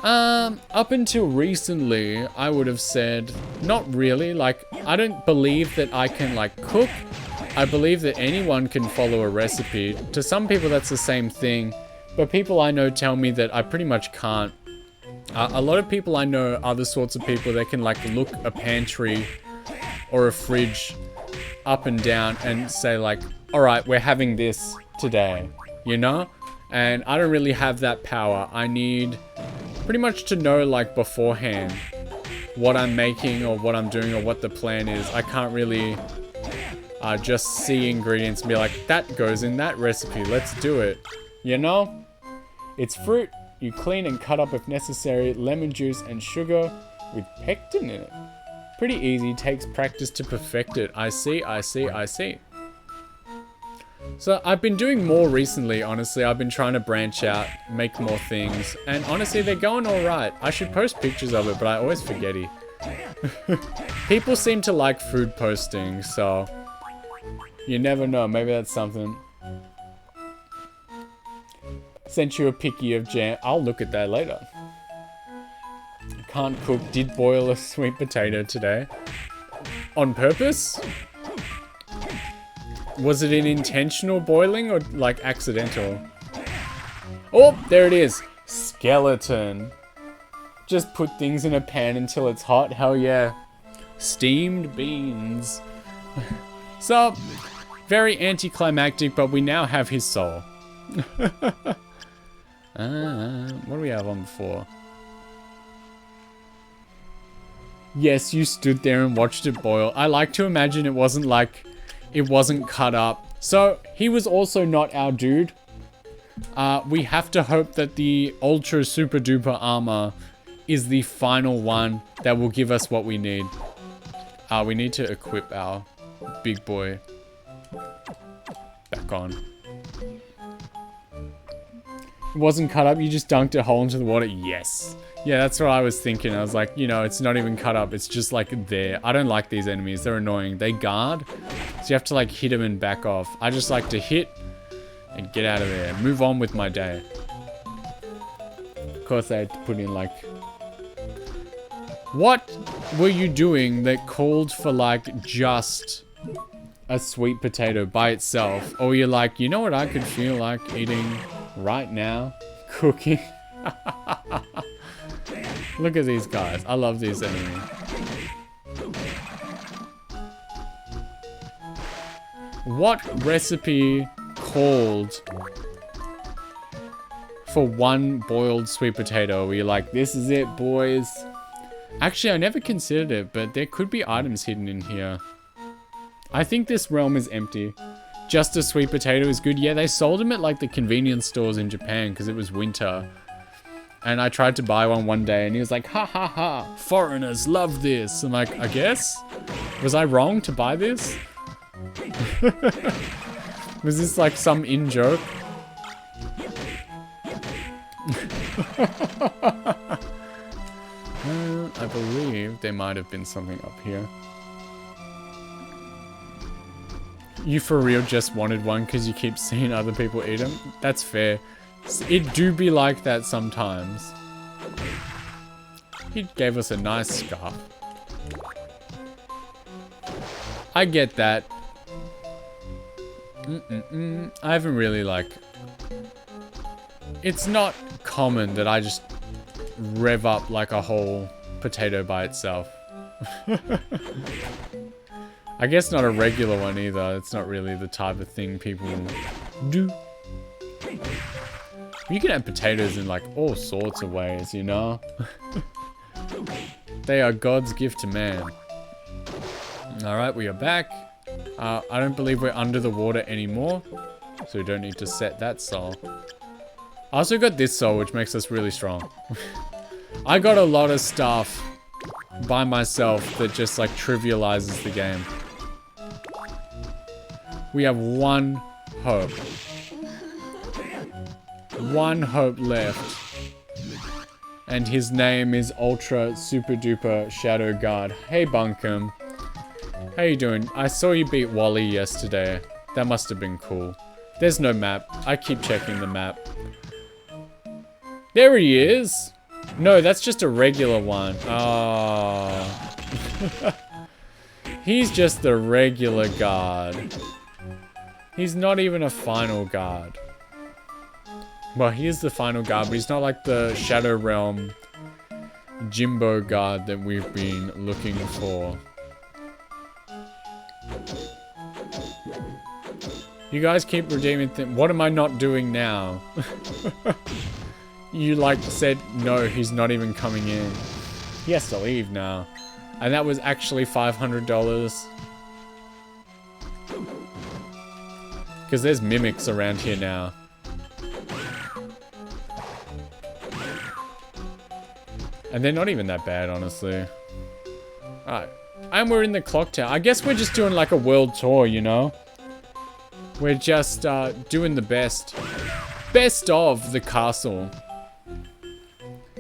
Up until recently, I would have said, not really. Like, I don't believe that I can, like, cook. I believe that anyone can follow a recipe. To some people, that's the same thing. But people I know tell me that I pretty much can't. A lot of people I know are the sorts of people that can, like, look a pantry or a fridge up and down and say, like, all right, we're having this today, you know? And I don't really have that power. I need pretty much to know, like, beforehand what I'm making or what I'm doing or what the plan is. I can't really just see ingredients and be like, that goes in that recipe, let's do it, you know? It's fruit. You clean and cut up if necessary, lemon juice and sugar with pectin in it. Pretty easy, takes practice to perfect it. I see. So I've been doing more recently, honestly. I've been trying to branch out, make more things, and honestly, they're going alright. I should post pictures of it, but I always forget it. People seem to like food posting, so you never know, maybe that's something. Sent you a picky of jam. I'll look at that later. Can't cook. Did boil a sweet potato today. On purpose? Was it an intentional boiling or like accidental? Oh, there it is. Skeleton. Just put things in a pan until it's hot. Hell yeah. Steamed beans. So, very anticlimactic, but we now have his soul. What do we have on before? Yes, you stood there and watched it boil. I like to imagine it wasn't like, it wasn't cut up. So, he was also not our dude. We have to hope that the ultra super duper armor is the final one that will give us what we need. We need to equip our big boy back on. It wasn't cut up, you just dunked a hole into the water. Yes. Yeah, that's what I was thinking. I was like, you know, it's not even cut up. It's just like there. I don't like these enemies. They're annoying. They guard. So you have to like hit them and back off. I just like to hit and get out of there. Move on with my day. Of course, I had to put in like... What were you doing that called for like just a sweet potato by itself? Or you're like, you know what I could feel like eating right now? Cooking. Look at these guys. I love these enemies. What recipe called for one boiled sweet potato where you're like, this is it, boys? Actually, I never considered it, but there could be items hidden in here. I think this realm is empty. Just a sweet potato is good. Yeah, they sold them at like the convenience stores in Japan because it was winter. And I tried to buy one day and he was like, ha ha ha, foreigners love this. I'm like, I guess? Was I wrong to buy this? Was this like some in-joke? I believe there might have been something up here. You for real just wanted one because you keep seeing other people eat them? That's fair. It do be like that sometimes. He gave us a nice scarf. I get that. I haven't really like... It's not common that I just rev up like a whole potato by itself. I guess not a regular one either. It's not really the type of thing people do. You can have potatoes in like all sorts of ways, you know? They are God's gift to man. Alright, we are back. I don't believe we're under the water anymore. So we don't need to set that soul. I also got this soul, which makes us really strong. I got a lot of stuff by myself that just like trivializes the game. We have one hope. One hope left. And his name is Ultra Super Duper Shadow Guard. Hey Bunkum. How you doing? I saw you beat Wally yesterday. That must have been cool. There's no map. I keep checking the map. There he is. No, that's just a regular one. Oh. He's just the regular guard. He's not even a final guard. Well, he is the final guard, but he's not like the Shadow Realm Jimbo guard that we've been looking for. You guys keep redeeming things. What am I not doing now? You like said, no, he's not even coming in. He has to leave now. And that was actually $500. Because there's mimics around here now. And they're not even that bad, honestly. Alright. And we're in the clock tower. I guess we're just doing like a world tour, you know? We're just doing the best. Best of the castle.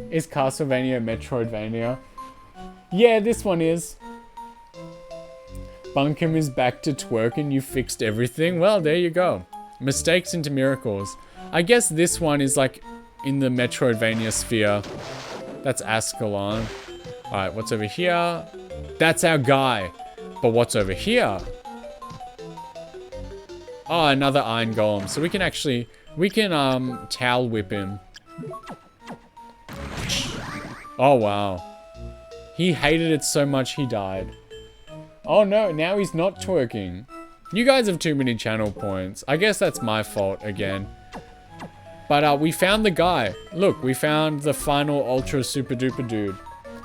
Is Castlevania Metroidvania? Yeah, this one is. Bunkum is back to twerking. You fixed everything. Well, there you go. Mistakes into miracles. I guess this one is like in the Metroidvania sphere. That's Ascalon. Alright, what's over here? That's our guy. But what's over here? Oh, another iron golem. So we can actually... We can, towel whip him. Oh, wow. He hated it so much he died. Oh, no. Now he's not twerking. You guys have too many channel points. I guess that's my fault again. But, we found the guy. Look, we found the final ultra super duper dude.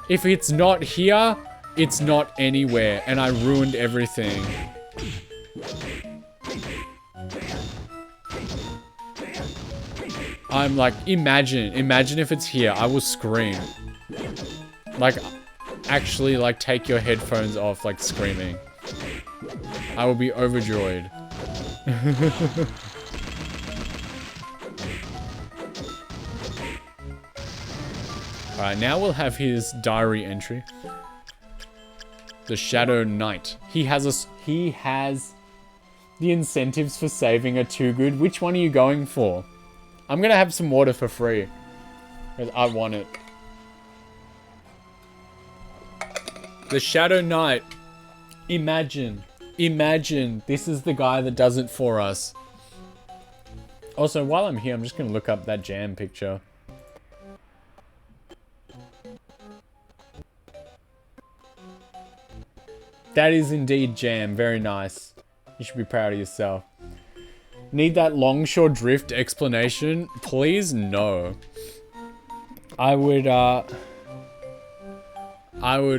If it's not here, it's not anywhere. And I ruined everything. I'm like, imagine if it's here. I will scream. Like, actually, like, take your headphones off, like, screaming. I will be overjoyed. Alright, now we'll have his diary entry. The Shadow Knight. He has the incentives for saving are too good. Which one are you going for? I'm gonna have some water for free. Because I want it. The Shadow Knight. Imagine. This is the guy that does it for us. Also, while I'm here, I'm just gonna look up that jam picture. That is indeed jam. Very nice. You should be proud of yourself. Need that longshore drift explanation? Please, no. I would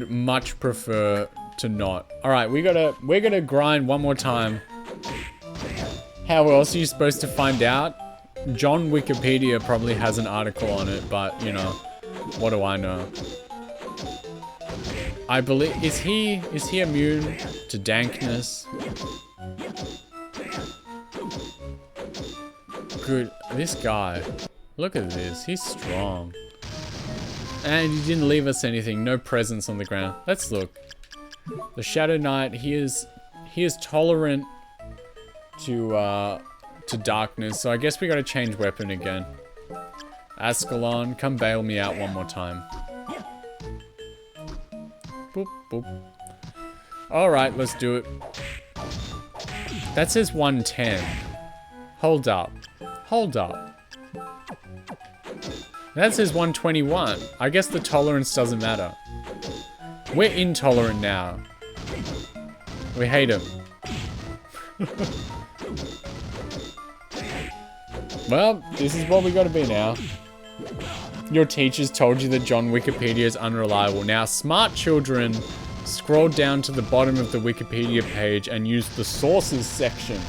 much prefer to not. Alright, we're gonna grind one more time. How else are you supposed to find out? John Wikipedia probably has an article on it, but, you know, what do I know? I believe, is he immune to dankness? Good, this guy, look at this, he's strong. And he didn't leave us anything, no presents on the ground. Let's look. The Shadow Knight, he is tolerant to darkness, so I guess we gotta change weapon again. Ascalon, come bail me out one more time. Boop, boop. Alright, let's do it. That says 110. Hold up. Hold up. That says 121. I guess the tolerance doesn't matter. We're intolerant now. We hate him. Well, this is what we gotta be now. Your teachers told you that John Wikipedia is unreliable. Now, smart children scroll down to the bottom of the Wikipedia page and use the sources section.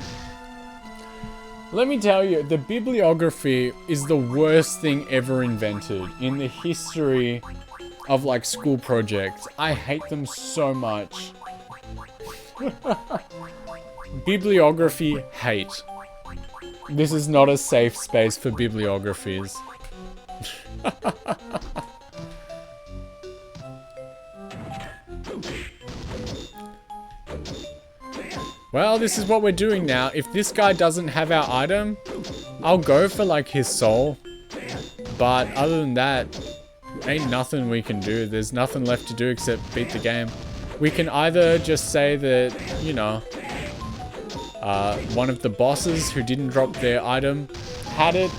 Let me tell you, the bibliography is the worst thing ever invented in the history of like school projects. I hate them so much. Bibliography hate. This is not a safe space for bibliographies. Well, this is what we're doing now. If this guy doesn't have our item, I'll go for like his soul. But other than that, ain't nothing we can do. There's nothing left to do except beat the game. We can either just say that, you know, one of the bosses who didn't drop their item had it.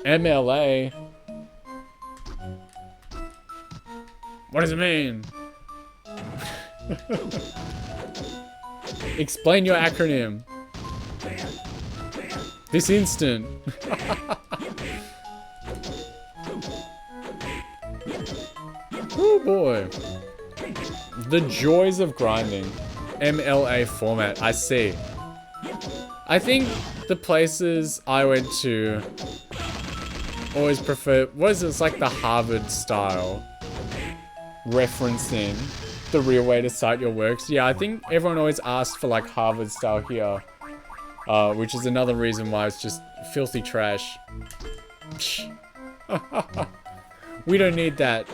MLA. What does it mean? Explain your acronym. This instant. Oh boy. The joys of grinding. MLA format, I see. I think the places I went to always prefer, what is it? It's like the Harvard style. Referencing the real way to cite your works. Yeah, I think everyone always asked for like Harvard style here. Which is another reason why it's just filthy trash. We don't need that.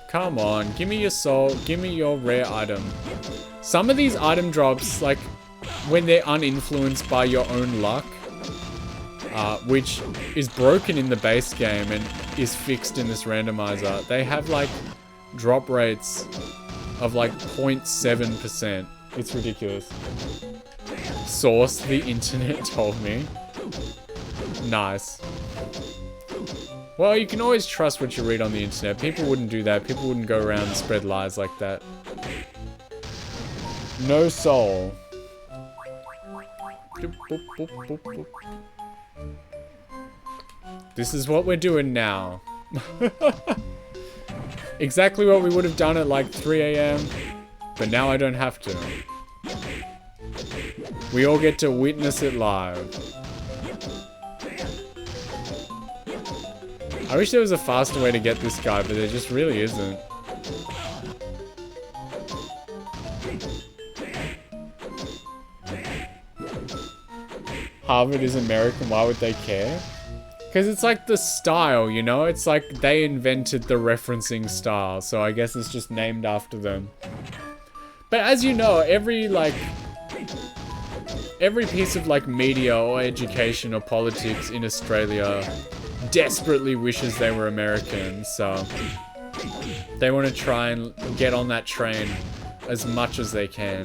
Come on, give me your soul, give me your rare item. Some of these item drops, like, when they're uninfluenced by your own luck, which is broken in the base game and is fixed in this randomizer, they have, like, drop rates of, like, 0.7%. It's ridiculous. Source, the internet told me. Nice. Well, you can always trust what you read on the internet. People wouldn't do that. People wouldn't go around and spread lies like that. No soul. This is what we're doing now. Exactly what we would have done at like 3 AM, but now I don't have to. We all get to witness it live. I wish there was a faster way to get this guy, but there just really isn't. Harvard is American, why would they care? Because it's like the style, you know? It's like they invented the referencing style, so I guess it's just named after them. But as you know, every piece of like media or education or politics in Australia desperately wishes they were American, so they want to try and get on that train as much as they can.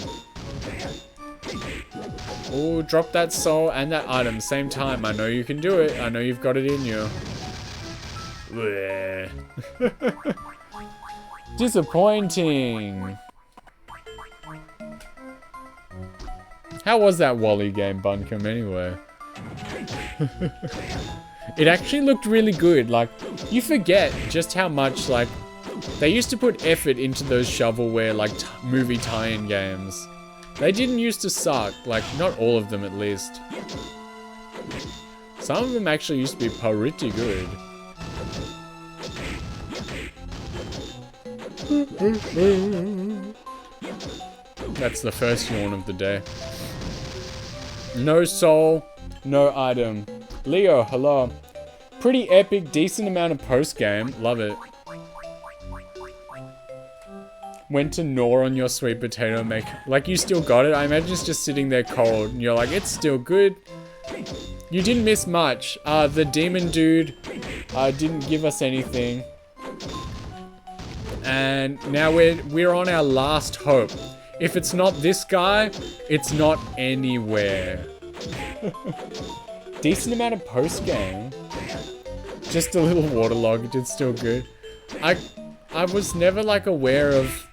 Oh, drop that soul and that item same time. I know you can do it. I know you've got it in you. Disappointing. How was that Wally game, Buncombe, anyway? It actually looked really good. Like, you forget just how much, like, they used to put effort into those shovelware, like, movie tie-in games. They didn't used to suck. Like, not all of them, at least. Some of them actually used to be pretty good. That's the first yawn of the day. No soul, no item. Leo, hello. Pretty epic, decent amount of post-game. Love it. Went to gnaw on your sweet potato make. Like, you still got it? I imagine it's just sitting there cold. And you're like, it's still good. You didn't miss much. The demon dude didn't give us anything. And now we're on our last hope. If it's not this guy, it's not anywhere. Decent amount of post-game. Just a little waterlogged, it's still good. I was never like aware of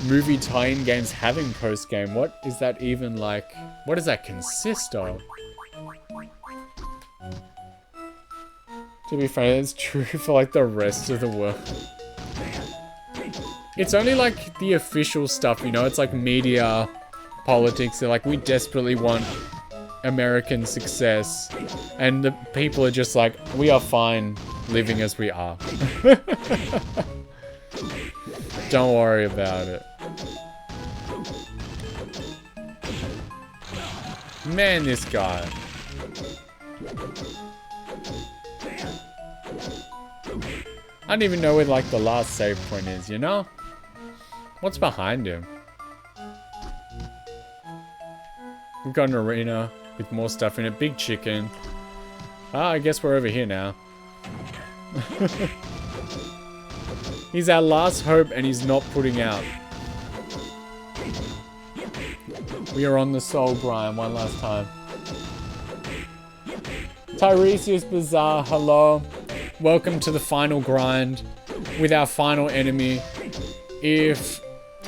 movie tie-in games having post-game. What is that even like? What does that consist of? To be fair, it's true for like the rest of the world. It's only like the official stuff, you know? It's like media, politics. They're like, we desperately want American success. And the people are just like, we are fine living as we are. Don't worry about it. Man, this guy. I don't even know where like the last save point is, you know? What's behind him? We've got an arena with more stuff in it. Big chicken. Ah, I guess we're over here now. He's our last hope and he's not putting out. We are on the soul grind one last time. Tiresias Bazaar, hello. Welcome to the final grind with our final enemy. If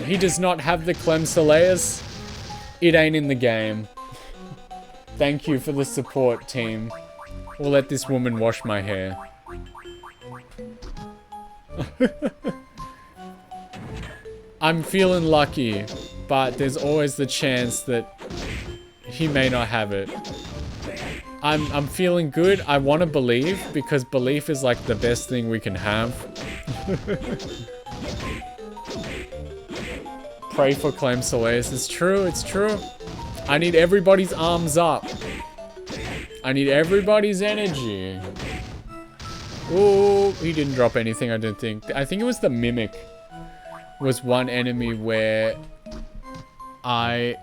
he does not have the Clemsoleus, it ain't in the game. Thank you for the support, team. We'll let this woman wash my hair. I'm feeling lucky, but there's always the chance that he may not have it. I'm feeling good. I want to believe, because belief is like the best thing we can have. Pray for Clemsoleus. It's true, it's true. I need everybody's arms up. I need everybody's energy. Ooh, he didn't drop anything, I don't think. I think it was the Mimic. Was one enemy where I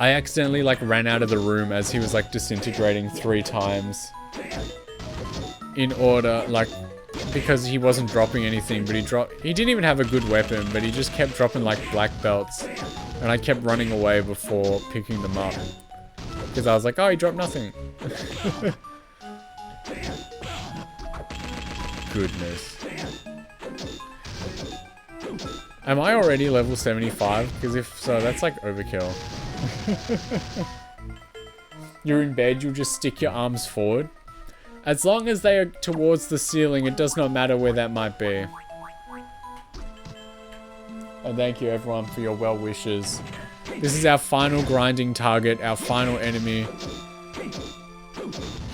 accidentally like ran out of the room as he was like disintegrating 3 times. In order, like, because he wasn't dropping anything, but he didn't even have a good weapon, but he just kept dropping like black belts. And I kept running away before picking them up. Because I was like, oh, he dropped nothing. Goodness. Am I already level 75? Because if so, that's like overkill. You're in bed, you'll just stick your arms forward. As long as they are towards the ceiling, it does not matter where that might be. And thank you everyone for your well wishes. This is our final grinding target, our final enemy.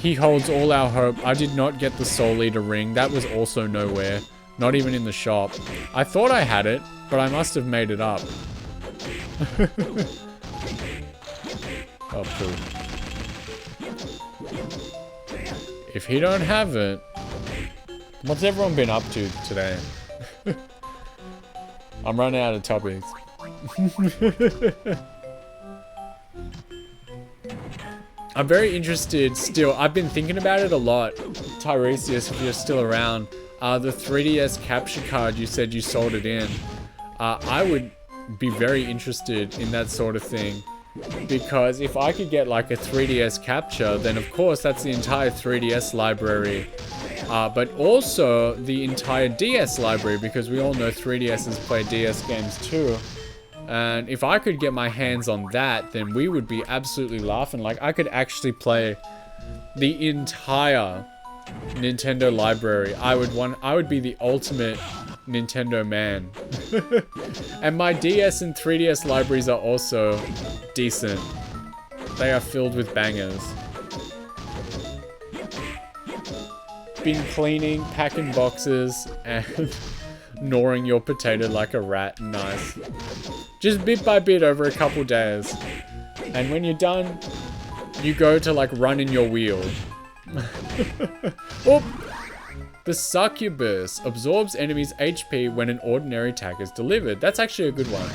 He holds all our hope. I did not get the Soul Eater ring. That was also nowhere. Not even in the shop. I thought I had it, but I must have made it up. Oh, poo. If he don't have it, what's everyone been up to today? I'm running out of topics. I'm very interested still. I've been thinking about it a lot. Tiresias, if you're still around. The 3DS capture card, you said you sold it in. I would be very interested in that sort of thing. Because if I could get like a 3DS capture, then of course that's the entire 3DS library. But also the entire DS library, because we all know 3DSs play DS games too. And if I could get my hands on that, then we would be absolutely laughing. Like, I could actually play the entire Nintendo library. I would be the ultimate Nintendo man. And my DS and 3DS libraries are also decent. They are filled with bangers. Been cleaning, packing boxes, and gnawing your potato like a rat. Nice. Just bit by bit over a couple days. And when you're done, you go to like run in your wheel. Oh! The Succubus absorbs enemies' HP when an ordinary attack is delivered. That's actually a good one.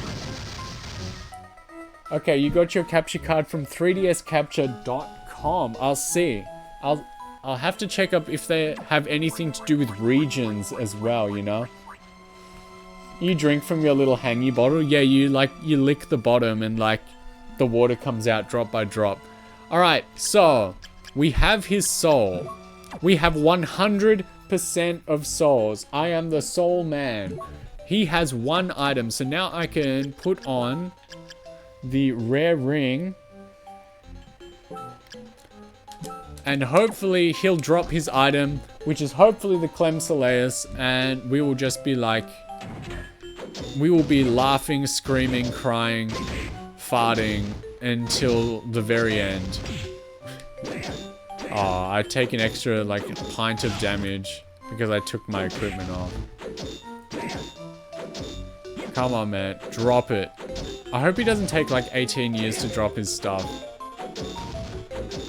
Okay, you got your capture card from 3dscapture.com. I'll see. I'll have to check up if they have anything to do with regions as well, you know? You drink from your little hangy bottle. Yeah, you lick the bottom and like the water comes out drop by drop. All right, so we have his soul. We have 100% of souls. I am the soul man. He has 1 item, so now I can put on the rare ring. And hopefully he'll drop his item, which is hopefully the Clem Soleus, and we will just be like, we will be laughing, screaming, crying, farting until the very end. Oh, I take an extra like pint of damage because I took my equipment off. Come on, man, drop it. I hope he doesn't take like 18 years to drop his stuff.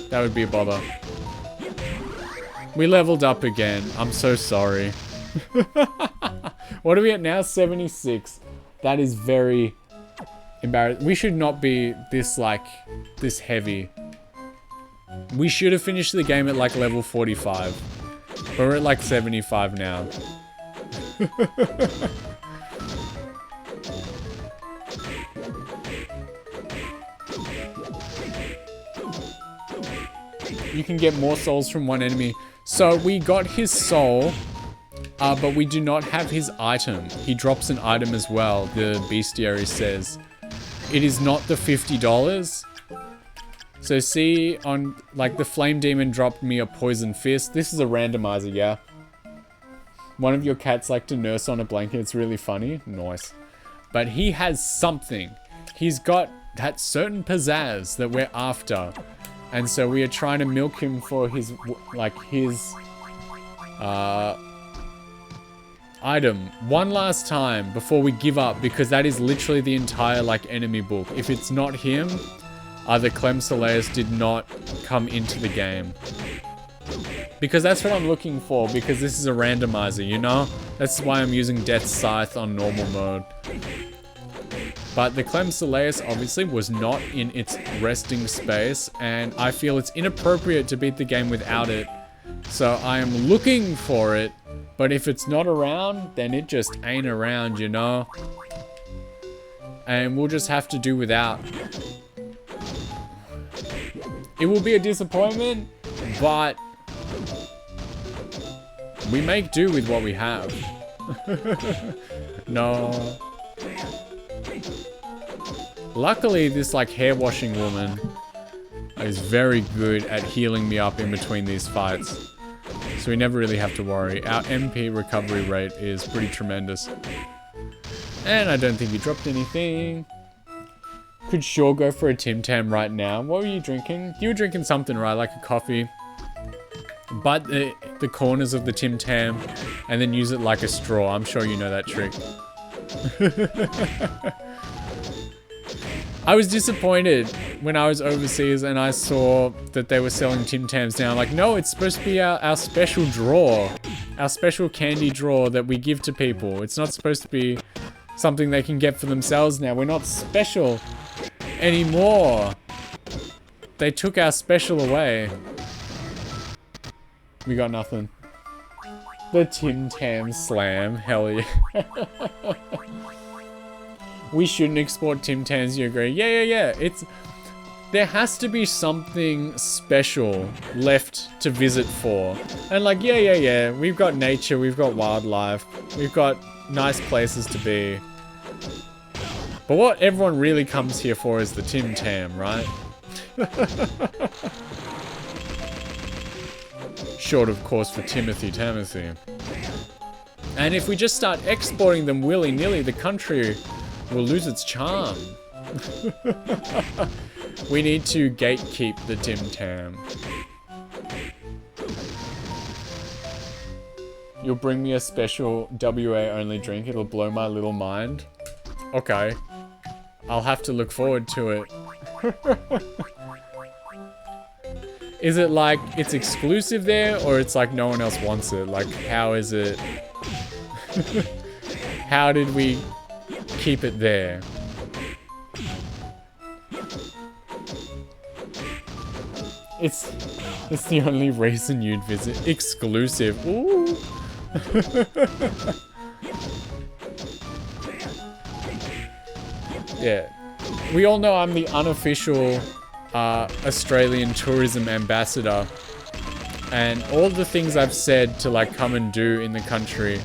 That would be a bother. We leveled up again. I'm so sorry. What are we at now? 76. That is very embarrassing. We should not be this like, this heavy. We should have finished the game at like level 45. But we're at like 75 now. You can get more souls from one enemy. So we got his soul, but we do not have his item. He drops an item as well, the bestiary says. It is not the $50. So see, on like the flame demon dropped me a poison fist. This is a randomizer, yeah. One of your cats like to nurse on a blanket. It's really funny. Nice. But he has something. He's got that certain pizzazz that we're after. And so we are trying to milk him for his, like, his, item one last time before we give up, because that is literally the entire, like, enemy book. If it's not him, the Clem Soleus did not come into the game. Because that's what I'm looking for, because this is a randomizer, you know? That's why I'm using Death's Scythe on normal mode. But the Clem Soleus obviously was not in its resting space, and I feel it's inappropriate to beat the game without it. So I am looking for it, but if it's not around, then it just ain't around, you know? And we'll just have to do without. It will be a disappointment, but we make do with what we have. No. Luckily, this like hair washing woman is very good at healing me up in between these fights. So we never really have to worry. Our MP recovery rate is pretty tremendous. And I don't think you dropped anything. Could sure go for a Tim Tam right now. What were you drinking? You were drinking something, right? Like a coffee. Bite the corners of the Tim Tam and then use it like a straw. I'm sure you know that trick. I was disappointed when I was overseas and I saw that they were selling Tim Tams now. I'm like, no, it's supposed to be our special drawer. Our special candy drawer that we give to people. It's not supposed to be something they can get for themselves now. We're not special anymore. They took our special away. We got nothing. The Tim Tam Slam. Hell yeah. We shouldn't export Tim Tams, you agree? Yeah. There has to be something special left to visit for. And like, yeah. We've got nature, we've got wildlife, we've got nice places to be. But what everyone really comes here for is the Tim Tam, right? Short, of course, for Timothy. And if we just start exporting them willy-nilly, the country will lose its charm. We need to gatekeep the Tim Tam. You'll bring me a special WA only drink. It'll blow my little mind. Okay. I'll have to look forward to it. Is it like it's exclusive there, or it's like no one else wants it? Like, how is it? How did we keep it there? It's the only reason you'd visit. Exclusive. Ooh. Yeah. We all know I'm the unofficial Australian tourism ambassador. And all the things I've said to like come and do in the country,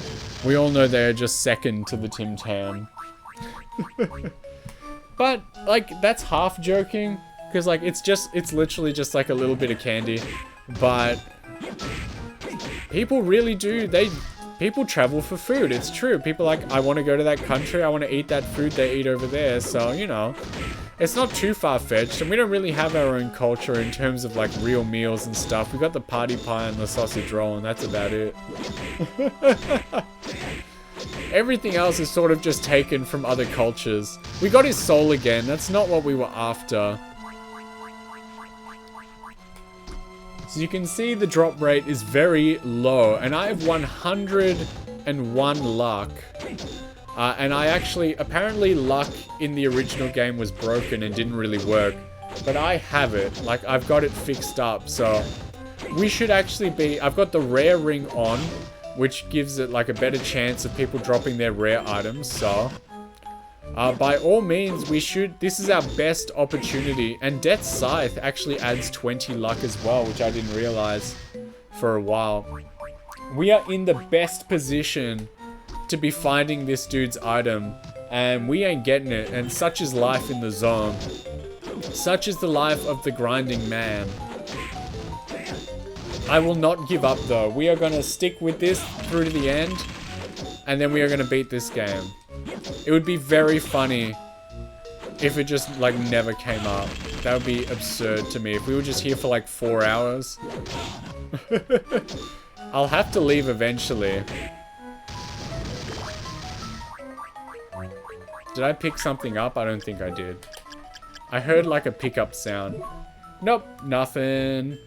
we all know they're just second to the Tim Tam. But like, that's half joking. Because like, it's literally just like a little bit of candy. But people really do, people travel for food. It's true. People like, I want to go to that country. I want to eat that food they eat over there. So, you know, it's not too far-fetched. And we don't really have our own culture in terms of like real meals and stuff. We got the party pie and the sausage roll, and that's about it. Everything else is sort of just taken from other cultures. We got his soul again. That's not what we were after. So you can see the drop rate is very low, and I have 101 luck. And I actually, apparently luck in the original game was broken and didn't really work. But I have it, like I've got it fixed up, so we should actually be, I've got the rare ring on, which gives it like a better chance of people dropping their rare items, so by all means, we should, this is our best opportunity. And Death's Scythe actually adds 20 luck as well, which I didn't realize for a while. We are in the best position to be finding this dude's item, and we ain't getting it. And such is life in the zone. Such is the life of the grinding man. I will not give up though. We are gonna stick with this through to the end, and then we are gonna beat this game. It would be very funny if it just like never came up. That would be absurd to me. If we were just here for like 4 hours. I'll have to leave eventually. Did I pick something up? I don't think I did. I heard like a pickup sound. Nope, nothing.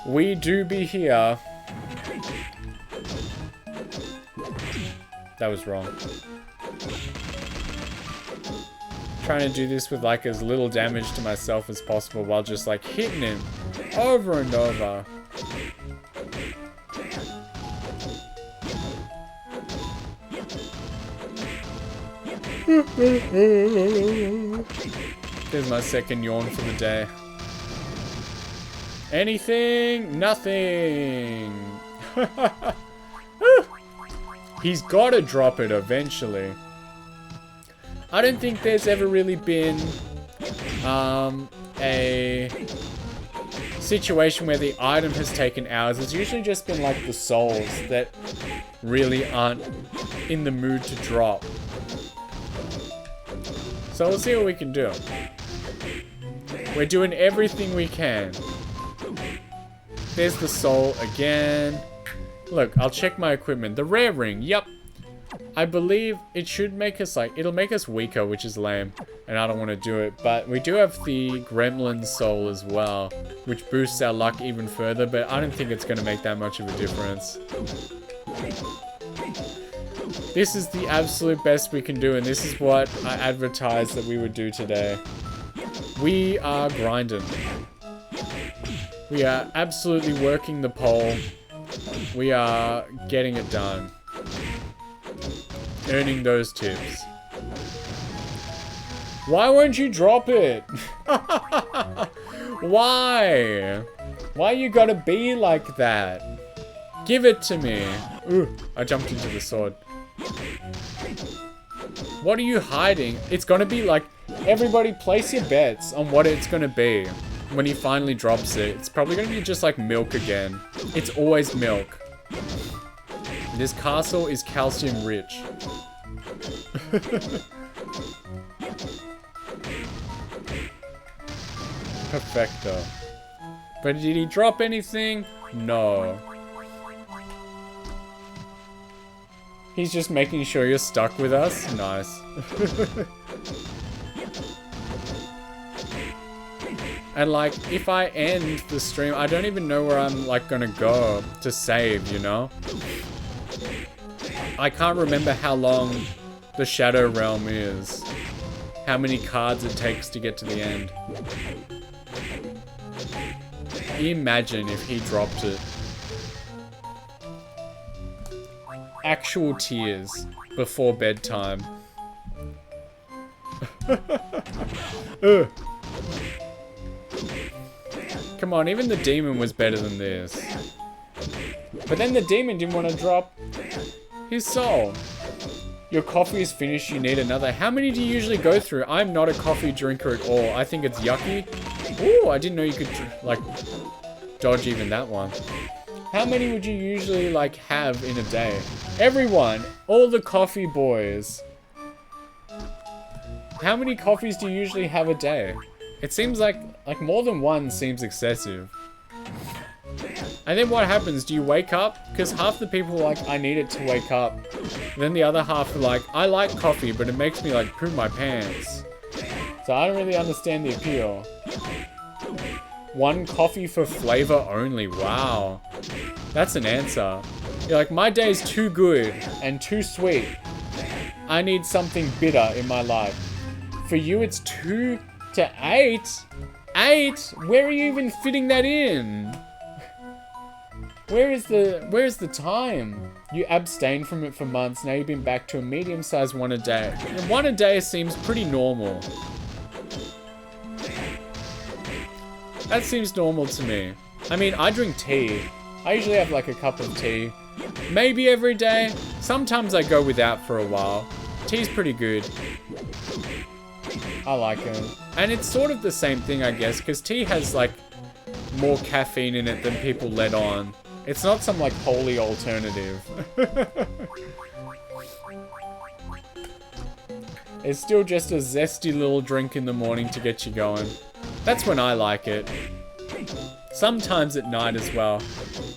We do be here. That was wrong. Trying to do this with like as little damage to myself as possible while just like hitting him over and over. There's my second yawn for the day. Anything? Nothing. He's got to drop it eventually. I don't think there's ever really been a situation where the item has taken hours. It's usually just been like the souls that really aren't in the mood to drop. So we'll see what we can do. We're doing everything we can. There's the soul again. Look, I'll check my equipment. The rare ring, yep. I believe it should make us like, it'll make us weaker, which is lame. And I don't want to do it. But we do have the gremlin soul as well, which boosts our luck even further. But I don't think it's going to make that much of a difference. This is the absolute best we can do, and this is what I advertised that we would do today. We are grinding. We are absolutely working the pole. We are getting it done. Earning those tips. Why won't you drop it? Why? Why you gotta be like that? Give it to me. Ooh, I jumped into the sword. What are you hiding? It's gonna be like, everybody place your bets on what it's gonna be when he finally drops it. It's probably gonna be just like milk again. It's always milk. This castle is calcium rich. Perfecto. But did he drop anything? No. He's just making sure you're stuck with us. Nice. And like, if I end the stream, I don't even know where I'm like gonna go to save, you know? I can't remember how long the Shadow Realm is. How many cards it takes to get to the end. Imagine if he dropped it. Actual tears before bedtime. Come on, even the demon was better than this. But then the demon didn't want to drop his soul. Your coffee is finished, you need another. How many do you usually go through? I'm not a coffee drinker at all. I think it's yucky. Ooh, I didn't know you could, like, dodge even that one. How many would you usually, like, have in a day? Everyone, all the coffee boys. How many coffees do you usually have a day? It seems like more than one seems excessive. And then what happens? Do you wake up? Because half the people are like, I need it to wake up. And then the other half are like, I like coffee, but it makes me like poop my pants. So I don't really understand the appeal. One coffee for flavor only. Wow. That's an answer. You're like, my day's too good and too sweet. I need something bitter in my life. For you, it's 2 to 8? 8? Where are you even fitting that in? Where's the time? You abstained from it for months. Now you've been back to a medium-sized one a day. And one a day seems pretty normal. That seems normal to me. I mean, I drink tea. I usually have like a cup of tea. Maybe every day. Sometimes I go without for a while. Tea's pretty good. I like it. And it's sort of the same thing, I guess, because tea has like more caffeine in it than people let on. It's not some like holy alternative. It's still just a zesty little drink in the morning to get you going. That's when I like it. Sometimes at night as well.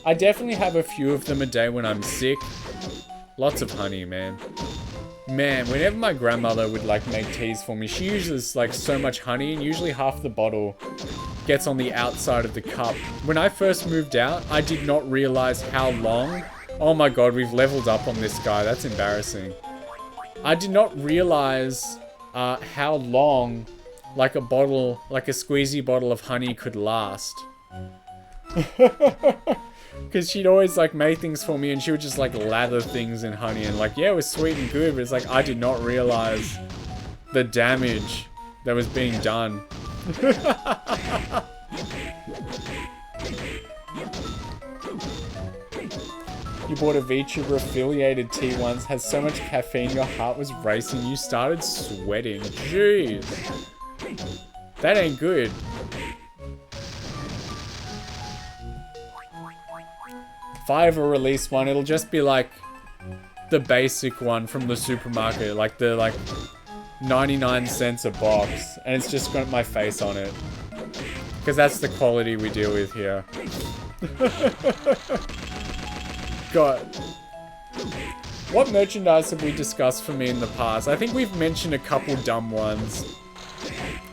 I definitely have a few of them a day when I'm sick. Lots of honey, man. Man, whenever my grandmother would like make teas for me, she uses like so much honey, and usually half the bottle gets on the outside of the cup. When I first moved out, I did not realize how long... Oh my god, we've leveled up on this guy. That's embarrassing. I did not realize how long like a bottle, like a squeezy bottle of honey could last. Because she'd always like make things for me and she would just like lather things in honey and like, yeah, it was sweet and good, but it's like I did not realize the damage that was being done. You bought a VTuber affiliated tea once, has so much caffeine your heart was racing, you started sweating. Jeez. That ain't good. If I ever release one, it'll just be like the basic one from the supermarket, like the 99 cents a box, and it's just got my face on it. Because that's the quality we deal with here. God. What merchandise have we discussed for me in the past? I think we've mentioned a couple dumb ones.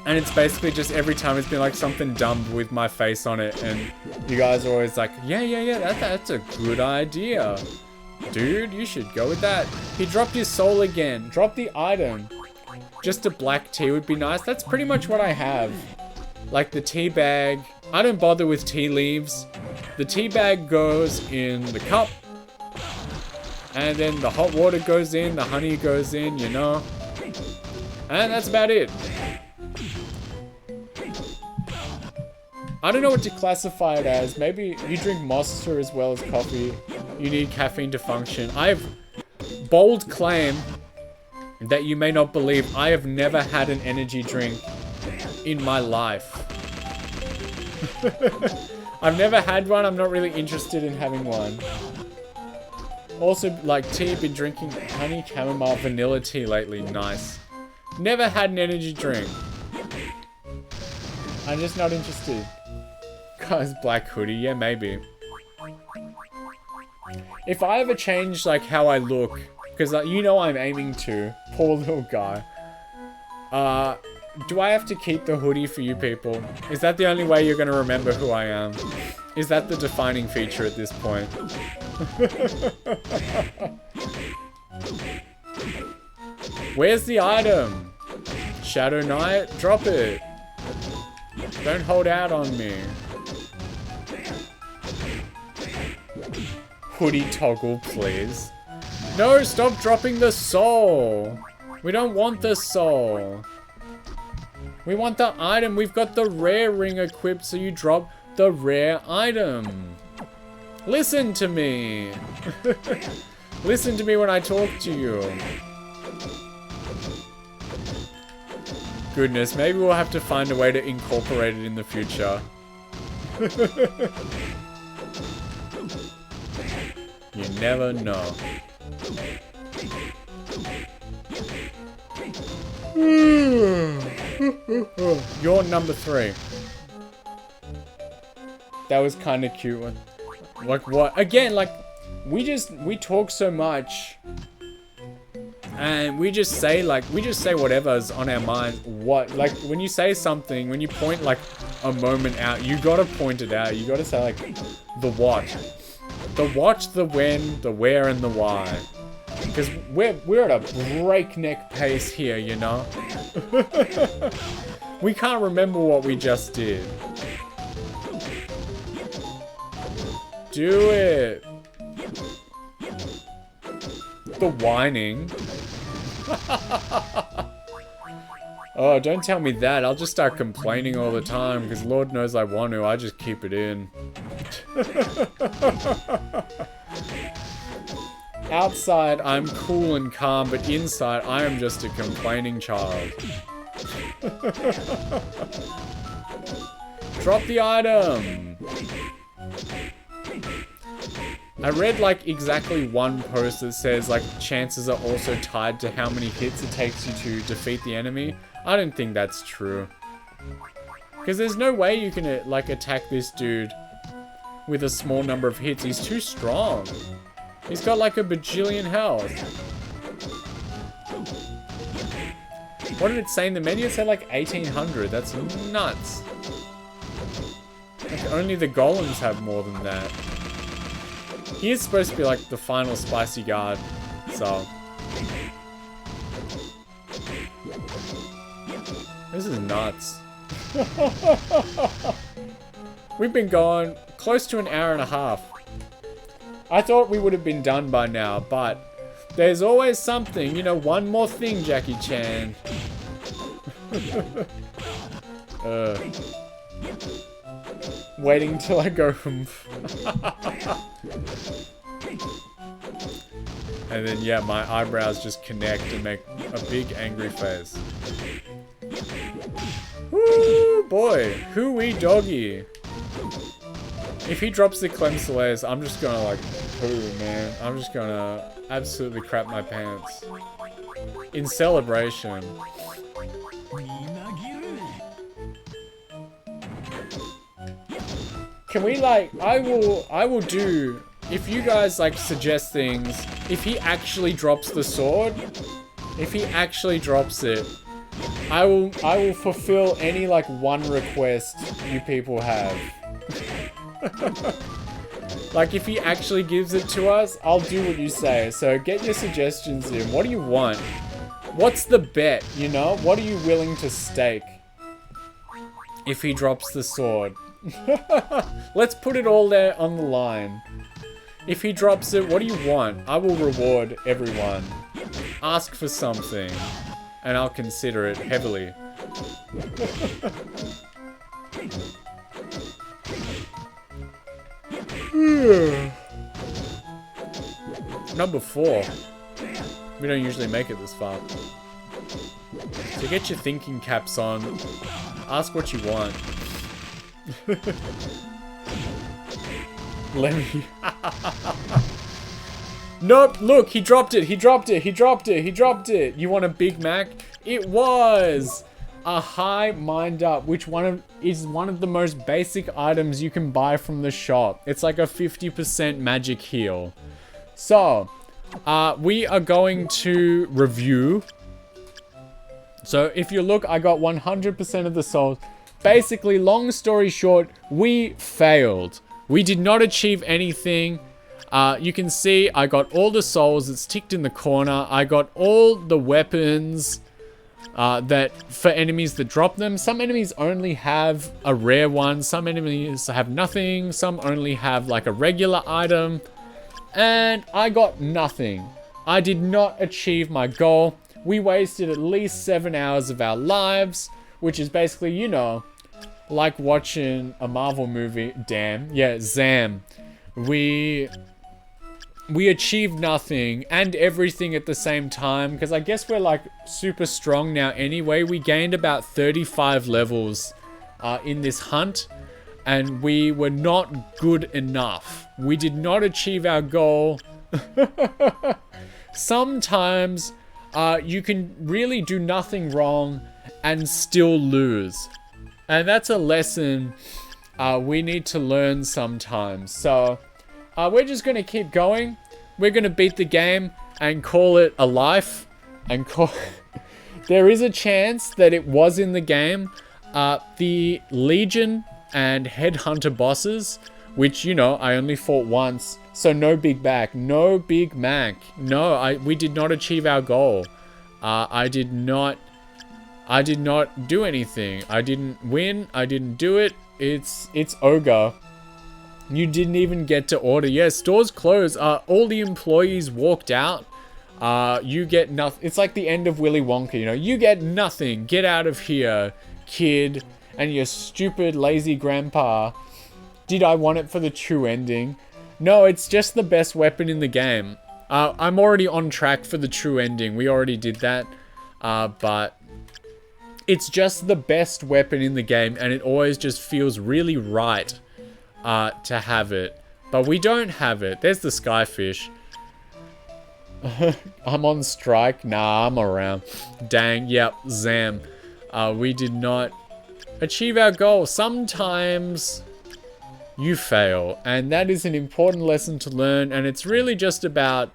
And it's basically just every time it's been like something dumb with my face on it, and you guys are always like, yeah, that's a good idea. Dude, you should go with that. He dropped his soul again. Drop the item. Just a black tea would be nice. That's pretty much what I have. Like the tea bag. I don't bother with tea leaves. The tea bag goes in the cup. And then the hot water goes in, the honey goes in, you know. And that's about it. I don't know what to classify it as. Maybe you drink Monster as well as coffee. You need caffeine to function. I have bold claim that you may not believe. I have never had an energy drink in my life. I've never had one. I'm not really interested in having one. Also, like tea, been drinking honey, chamomile, vanilla tea lately. Nice. Never had an energy drink. I'm just not interested. Guys, black hoodie. Yeah, maybe. If I ever change, like, how I look, because you know I'm aiming to. Poor little guy. Do I have to keep the hoodie for you people? Is that the only way you're going to remember who I am? Is that the defining feature at this point? Where's the item? Shadow Knight? Drop it. Don't hold out on me. Hoodie toggle, please. No, stop dropping the soul. We don't want the soul. We want the item. We've got the rare ring equipped, so you drop the rare item. Listen to me. Listen to me when I talk to you. Goodness, maybe we'll have to find a way to incorporate it in the future. You never know. You're number 3. That was kind of cute one. Like what? Again, like we talk so much, and we just say whatever's on our mind. What, like when you say something, when you point like a moment out, you gotta point it out. You gotta say like the what, the when, the where, and the why. Because we're at a breakneck pace here, you know? We can't remember what we just did. Do it. The whining. Oh, don't tell me that. I'll just start complaining all the time, because Lord knows I want to. I just keep it in. Outside, I'm cool and calm, but inside, I am just a complaining child. Drop the item! I read like exactly one post that says like chances are also tied to how many hits it takes you to defeat the enemy. I don't think that's true. Because there's no way you can like attack this dude with a small number of hits. He's too strong. He's got like a bajillion health. What did it say in the menu? It said like 1800. That's nuts. Like only the golems have more than that. He is supposed to be like the final spicy guard, so. This is nuts. We've been going close to an hour and a half. I thought we would have been done by now, but there's always something, you know, one more thing, Jackie Chan. Waiting till I go from... And then, yeah, my eyebrows just connect and make a big angry face. Woo, boy, hooey doggy. If he drops the Clemsolays, I'm just gonna like poo, man. I'm just gonna absolutely crap my pants. In celebration. Can we like, I will do, if you guys like suggest things, if he actually drops the sword, if he actually drops it, I will fulfill any like one request you people have. Like if he actually gives it to us, I'll do what you say. So get your suggestions in. What do you want? What's the bet, you know? What are you willing to stake if he drops the sword? Let's put it all there on the line. If he drops it, what do you want? I will reward everyone. Ask for something, and I'll consider it heavily. Number 4. We don't usually make it this far. So get your thinking caps on. Ask what you want. Let me... Nope, look, he dropped it, he dropped it, he dropped it, he dropped it. You want a Big Mac? It was a high mind up, which is one of the most basic items you can buy from the shop. It's like a 50% magic heal. So, we are going to review. So if you look, I got 100% of the souls. Basically, long story short, we failed. We did not achieve anything. You can see I got all the souls. It's ticked in the corner. I got all the weapons that for enemies that drop them. Some enemies only have a rare one. Some enemies have nothing. Some only have like a regular item. And I got nothing. I did not achieve my goal. We wasted at least 7 hours of our lives, which is basically, you know, like watching a Marvel movie. Damn. Yeah, Zam. We we achieved nothing and everything at the same time, because I guess we're like super strong now anyway. We gained about 35 levels in this hunt, and we were not good enough. We did not achieve our goal. Sometimes you can really do nothing wrong and still lose. And that's a lesson we need to learn sometimes. So we're just going to keep going. We're going to beat the game and call it a life. And there is a chance that it was in the game. The Legion and Headhunter bosses, which, you know, I only fought once. So no Big Mac. No Big Mac. No, we did not achieve our goal. I did not do anything. I didn't win. I didn't do it. It's Ogre. You didn't even get to order. Yeah, stores closed. All the employees walked out. You get nothing. It's like the end of Willy Wonka, you know. You get nothing. Get out of here, kid. And your stupid, lazy grandpa. Did I want it for the true ending? No, it's just the best weapon in the game. I'm already on track for the true ending. We already did that. But it's just the best weapon in the game, and it always just feels really right to have it. But we don't have it. There's the skyfish. I'm on strike. Nah, I'm around. Dang, yep, Zam. We did not achieve our goal. Sometimes you fail, and that is an important lesson to learn, and it's really just about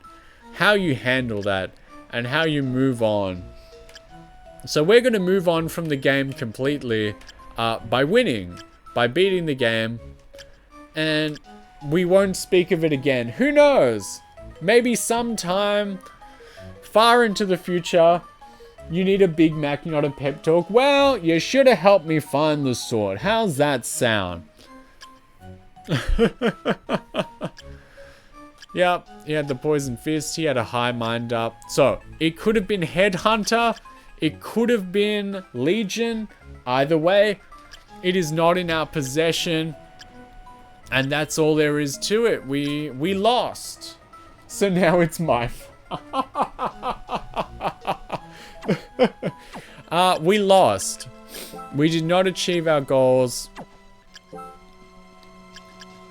how you handle that and how you move on. So we're going to move on from the game completely by winning, by beating the game, and we won't speak of it again. Who knows? Maybe sometime far into the future, you need a Big Mac, not a pep talk. Well, you should have helped me find the sword. How's that sound? Yep, he had the poison fist. He had a high mind up. So, it could have been Headhunter. It could have been Legion. Either way, it is not in our possession. And that's all there is to it. We lost. So now it's my we lost. We did not achieve our goals.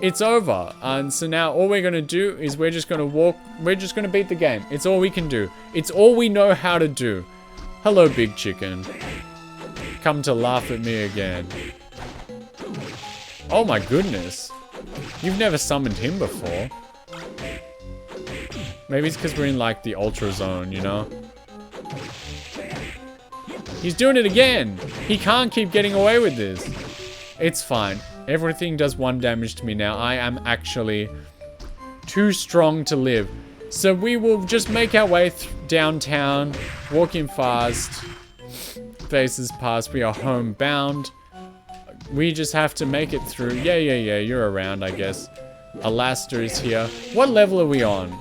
It's over. And so now all we're going to do is we're just going to walk. We're just going to beat the game. It's all we can do. It's all we know how to do. Hello, big chicken. Come to laugh at me again. Oh my goodness. You've never summoned him before. Maybe it's because we're in like the ultra zone, you know? He's doing it again. He can't keep getting away with this. It's fine. Everything does 1 damage to me now. I am actually too strong to live. So we will just make our way downtown, walking fast. Faces past. We are homebound. We just have to make it through. Yeah, you're around, I guess. Alastair is here. What level are we on?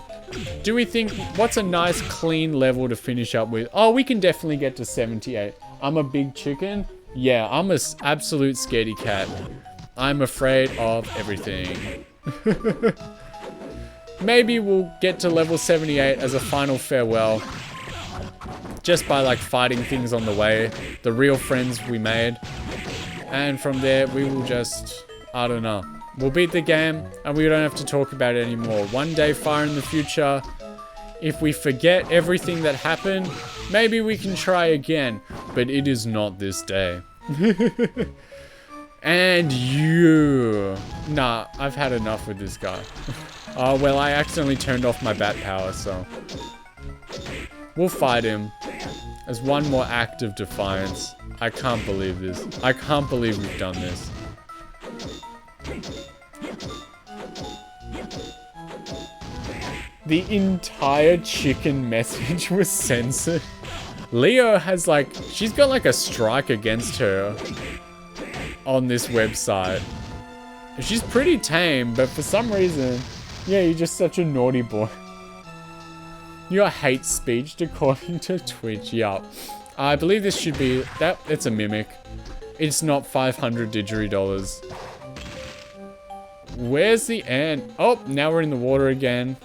Do we think, what's a nice clean level to finish up with? Oh, we can definitely get to 78. I'm a big chicken. Yeah, I'm an absolute scaredy cat. I'm afraid of everything. Maybe we'll get to level 78 as a final farewell. Just by like fighting things on the way. The real friends we made. And from there, we will just, I don't know. We'll beat the game, and we don't have to talk about it anymore. One day far in the future, if we forget everything that happened, maybe we can try again. But it is not this day. And you. Nah, I've had enough with this guy. Oh, well, I accidentally turned off my bat power, so. We'll fight him as one more act of defiance. I can't believe this. I can't believe we've done this. The entire chicken message was censored. Leo has like, she's got like a strike against her on this website. She's pretty tame, but for some reason, yeah, you're just such a naughty boy. Your hate speech according to Twitch. Yup. I believe this should be that. It's a mimic. It's not 500 $. Where's the end? Oh, now we're in the water again.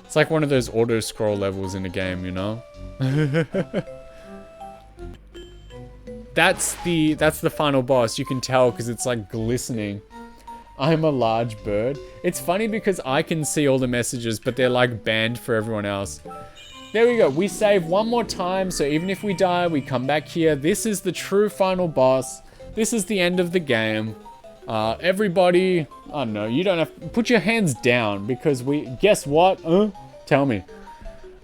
It's like one of those auto-scroll levels in a game, you know? That's the final boss. You can tell because it's like glistening. I'm a large bird. It's funny because I can see all the messages, but they're like banned for everyone else. There we go. We save one more time, so even if we die, we come back here. This is the true final boss. This is the end of the game. Everybody, I don't know, you don't have to put your hands down because guess what? Tell me.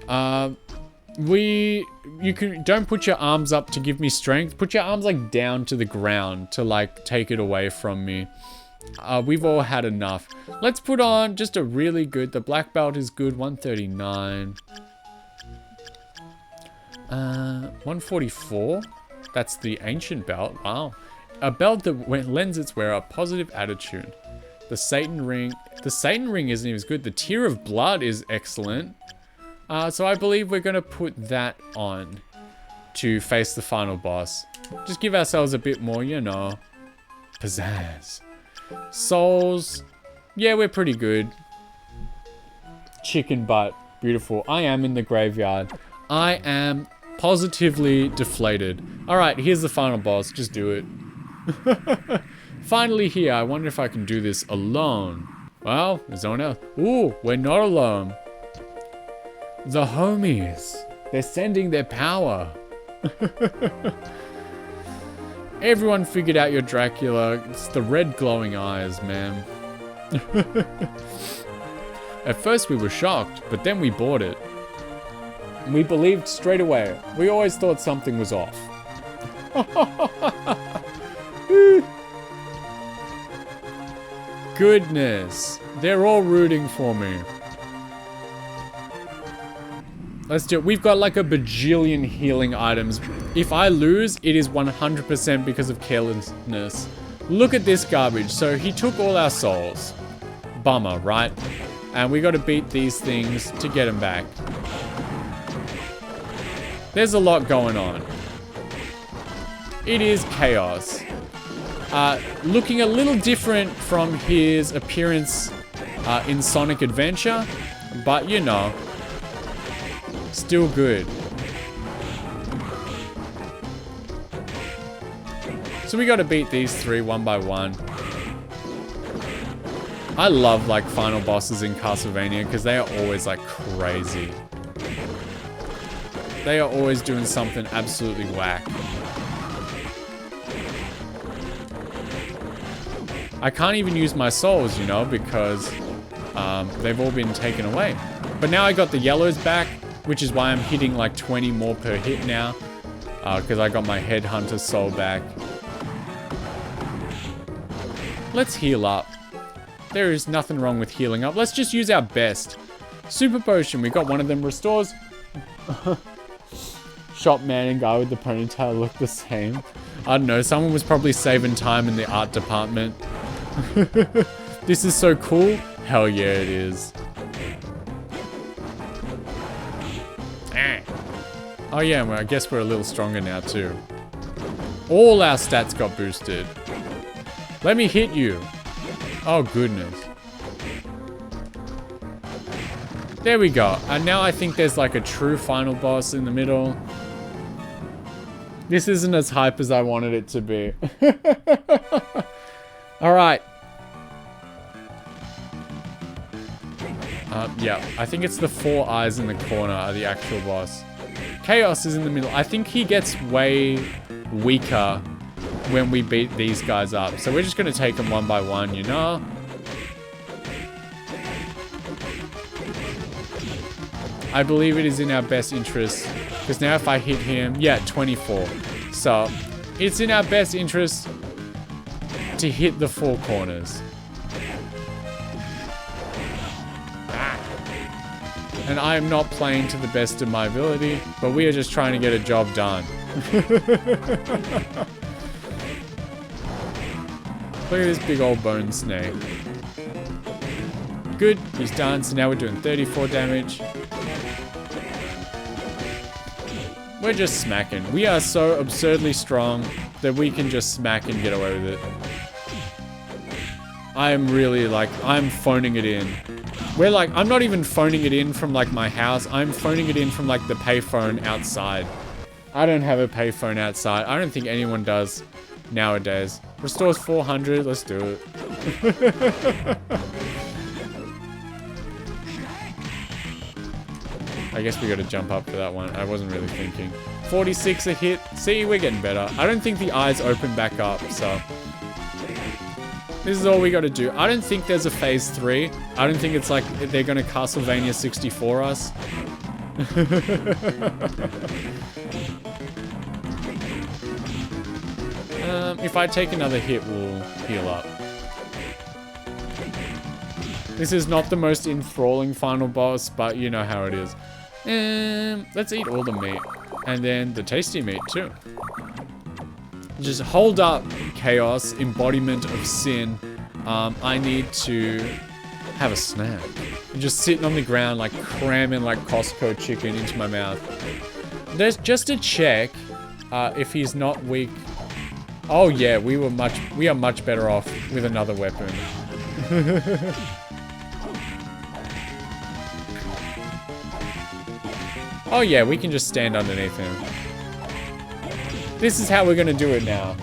Don't put your arms up to give me strength. Put your arms like down to the ground to like take it away from me. We've all had enough. Let's put on just a really good, the black belt is good, 139. 144? That's the ancient belt, wow. A belt that lends its wearer a positive attitude. The Satan ring isn't even as good. The Tear of Blood is excellent. So I believe we're gonna put that on to face the final boss. Just give ourselves a bit more, you know, pizzazz. Souls, yeah, we're pretty good. Chicken butt, beautiful. I am in the graveyard. I am positively deflated. All right, here's the final boss. Just do it. Finally here. I wonder if I can do this alone. Well, there's no one else. Ooh, we're not alone. The homies. They're sending their power. Everyone figured out your Dracula. It's the red glowing eyes, man. At first we were shocked, but then we bought it. We believed straight away. We always thought something was off. Goodness. They're all rooting for me. Let's do it. We've got like a bajillion healing items. If I lose, it is 100% because of carelessness. Look at this garbage. So he took all our souls. Bummer, right? And we got to beat these things to get them back. There's a lot going on. It is chaos. Looking a little different from his appearance in Sonic Adventure, but you know, still good. So we got to beat these three one by one. I love like final bosses in Castlevania because they are always like crazy. They are always doing something absolutely whack. I can't even use my souls, you know, because they've all been taken away. But now I got the yellows back, which is why I'm hitting like 20 more per hit now. Because I got my Headhunter soul back. Let's heal up. There is nothing wrong with healing up. Let's just use our best. Super Potion, we got one of them restores. Shop man and guy with the ponytail look the same. I don't know, someone was probably saving time in the art department. This is so cool. Hell yeah, it is. Oh yeah, well, I guess we're a little stronger now too. All our stats got boosted. Let me hit you. Oh goodness. There we go. And now I think there's like a true final boss in the middle. This isn't as hype as I wanted it to be. Alright. Yeah, I think it's the 4 eyes in the corner are the actual boss. Chaos is in the middle. I think he gets way weaker when we beat these guys up. So we're just going to take them one by one, you know? I believe it is in our best interest. Because now if I hit him, yeah, 24. So it's in our best interest to hit the 4 corners. And I am not playing to the best of my ability, but we are just trying to get a job done. Look at this big old bone snake. Good, he's done, so now we're doing 34 damage. We're just smacking. We are so absurdly strong that we can just smack and get away with it. I am really like, I'm phoning it in. We're like, I'm not even phoning it in from like my house. I'm phoning it in from like the payphone outside. I don't have a payphone outside. I don't think anyone does nowadays. Restores 400. Let's do it. I guess we got to jump up for that one. I wasn't really thinking. 46 a hit. See, we're getting better. I don't think the eyes open back up, so... This is all we got to do. I don't think there's a phase 3. I don't think it's like they're going to Castlevania 64 us. If I take another hit, we'll heal up. This is not the most enthralling final boss, but you know how it is. Let's eat all the meat. And then the tasty meat too. Just hold up, Chaos, embodiment of sin. I need to have a snack. I'm just sitting on the ground, like cramming like Costco chicken into my mouth. There's just to check if he's not weak. Oh yeah, we are much better off with another weapon. Oh yeah, we can just stand underneath him. This is how we're gonna do it now.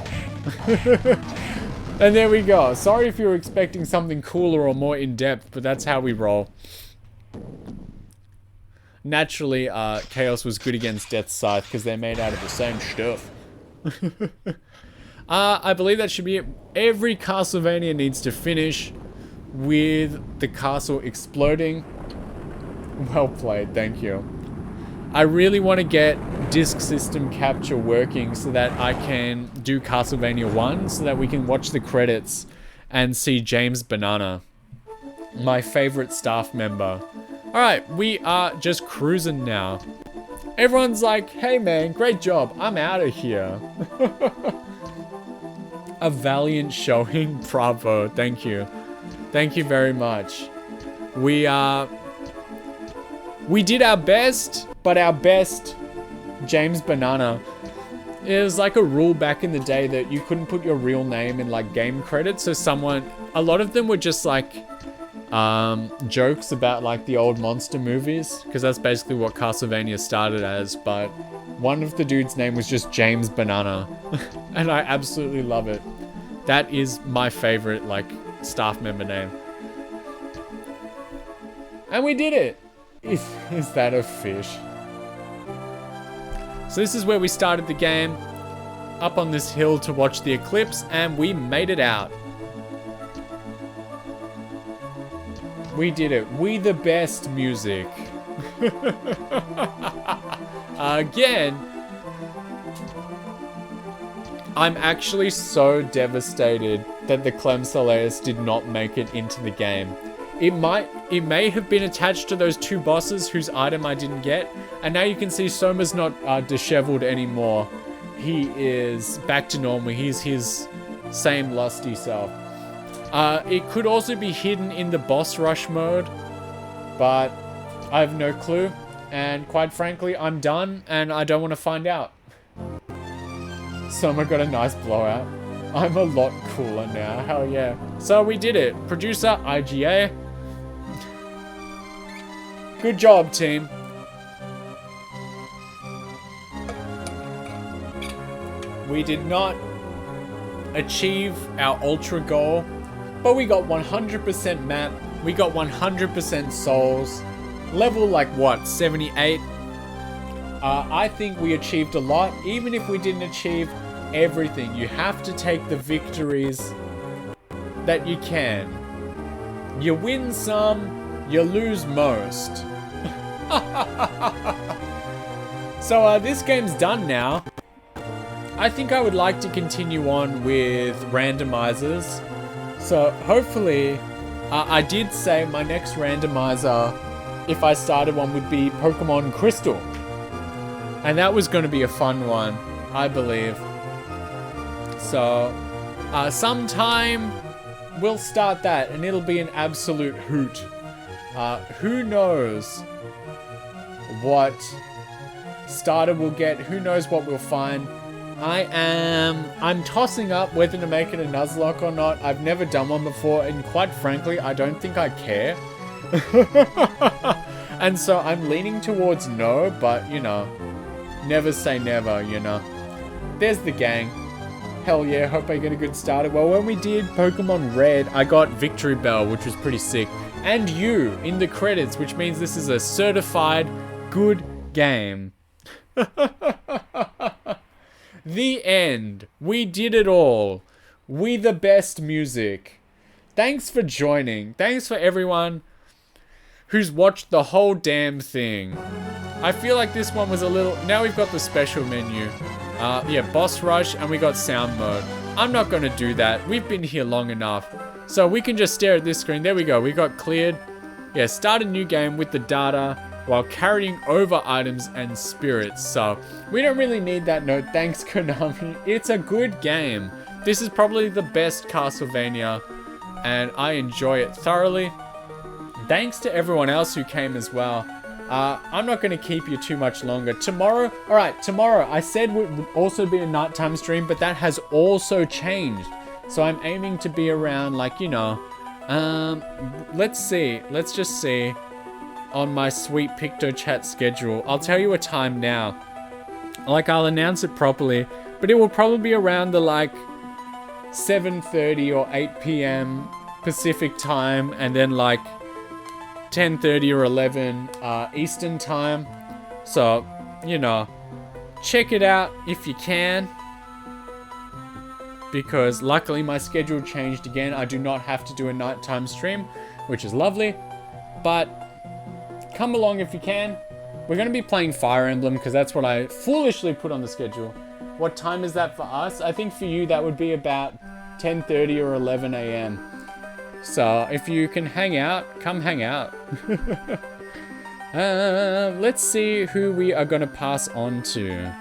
And there we go. Sorry if you were expecting something cooler or more in-depth, but that's how we roll. Naturally, Chaos was good against Death's Scythe because they're made out of the same stuff. I believe that should be it. Every Castlevania needs to finish with the castle exploding. Well played, thank you. I really want to get disc system capture working so that I can do Castlevania 1 so that we can watch the credits and see James Banana, my favorite staff member. Alright, we are just cruising now. Everyone's like, hey man, great job, I'm out of here. A valiant showing, bravo, thank you. Thank you very much. We did our best, but our best, James Banana. It was like a rule back in the day that you couldn't put your real name in like game credits. So a lot of them were just like jokes about like the old monster movies, because that's basically what Castlevania started as. But one of the dude's name was just James Banana, and I absolutely love it. That is my favorite like staff member name. And we did it. Is that a fish? So this is where we started the game, up on this hill to watch the eclipse, and we made it out. We did it. We the best music. Again, I'm actually so devastated that the Clem Soleus did not make it into the game. It may have been attached to those two bosses whose item I didn't get. And now you can see Soma's not disheveled anymore. He is back to normal. He's his same lusty self. It could also be hidden in the boss rush mode, but I have no clue. And quite frankly, I'm done and I don't want to find out. Soma got a nice blowout. I'm a lot cooler now. Hell yeah. So we did it. Producer, IGA. Good job, team. We did not achieve our ultra goal, but we got 100% map. We got 100% souls. Level like what, 78? I think we achieved a lot, even if we didn't achieve everything. You have to take the victories that you can. You win some, you lose most. So this game's done now. I think I would like to continue on with randomizers. So hopefully, I did say my next randomizer, if I started one, would be Pokemon Crystal. And that was going to be a fun one, I believe. So, sometime we'll start that and it'll be an absolute hoot. Who knows what starter we'll get, who knows what we'll find. I'm tossing up whether to make it a Nuzlocke or not. I've never done one before, and quite frankly, I don't think I care. And so I'm leaning towards no, but, you know, never say never, you know. There's the gang. Hell yeah, hope I get a good start. Well, when we did Pokemon Red, I got Victory Bell, which was pretty sick. And you in the credits, which means this is a certified good game. The end. We did it all. We the best music. Thanks for joining. Thanks for everyone who's watched the whole damn thing. I feel like this one was a little... Now we've got the special menu. Yeah, boss rush, and we got sound mode. I'm not going to do that. We've been here long enough. So we can just stare at this screen. There we go. We got cleared. Yeah, start a new game with the data while carrying over items and spirits. So we don't really need that note. Thanks, Konami. It's a good game. This is probably the best Castlevania, and I enjoy it thoroughly. Thanks to everyone else who came as well. I'm not going to keep you too much longer. Tomorrow, alright, tomorrow I said would also be a nighttime stream, but that has also changed. So I'm aiming to be around, like, you know, let's see. Let's just see on my sweet PictoChat schedule. I'll tell you a time now. Like, I'll announce it properly, but it will probably be around the, like, 7:30 or 8 p.m. Pacific time, and then, like, 10:30 or 11 Eastern time. So, you know, check it out if you can, because luckily my schedule changed again. I do not have to do a nighttime stream, which is lovely, but come along if you can. We're going to be playing Fire Emblem because that's what I foolishly put on the schedule. What time is that for us? I think for you that would be about 10:30 or 11 a.m. So, if you can hang out, come hang out. Let's see who we are going to pass on to.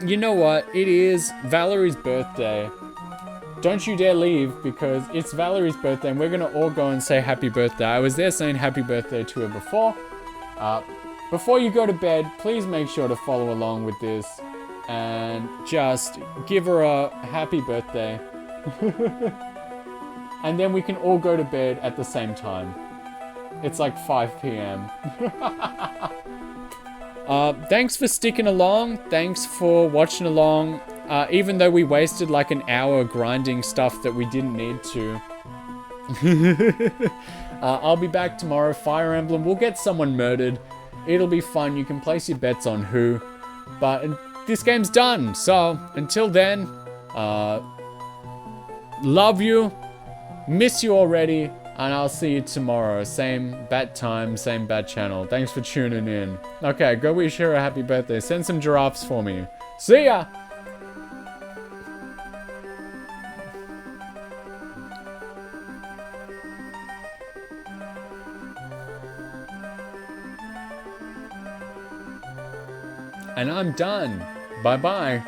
You know what? It is Valerie's birthday. Don't you dare leave, because it's Valerie's birthday and we're going to all go and say happy birthday. I was there saying happy birthday to her before. Before you go to bed, please make sure to follow along with this and just give her a happy birthday. And then we can all go to bed at the same time. It's like 5 p.m. Thanks for sticking along. Thanks for watching along. Even though we wasted like an hour grinding stuff that we didn't need to. I'll be back tomorrow. Fire Emblem. We'll get someone murdered. It'll be fun. You can place your bets on who. But this game's done. So until then, love you, miss you already, and I'll see you tomorrow. Same bat time, same bat channel. Thanks for tuning in. Okay, go wish her a happy birthday. Send some giraffes for me. See ya! And I'm done. Bye-bye.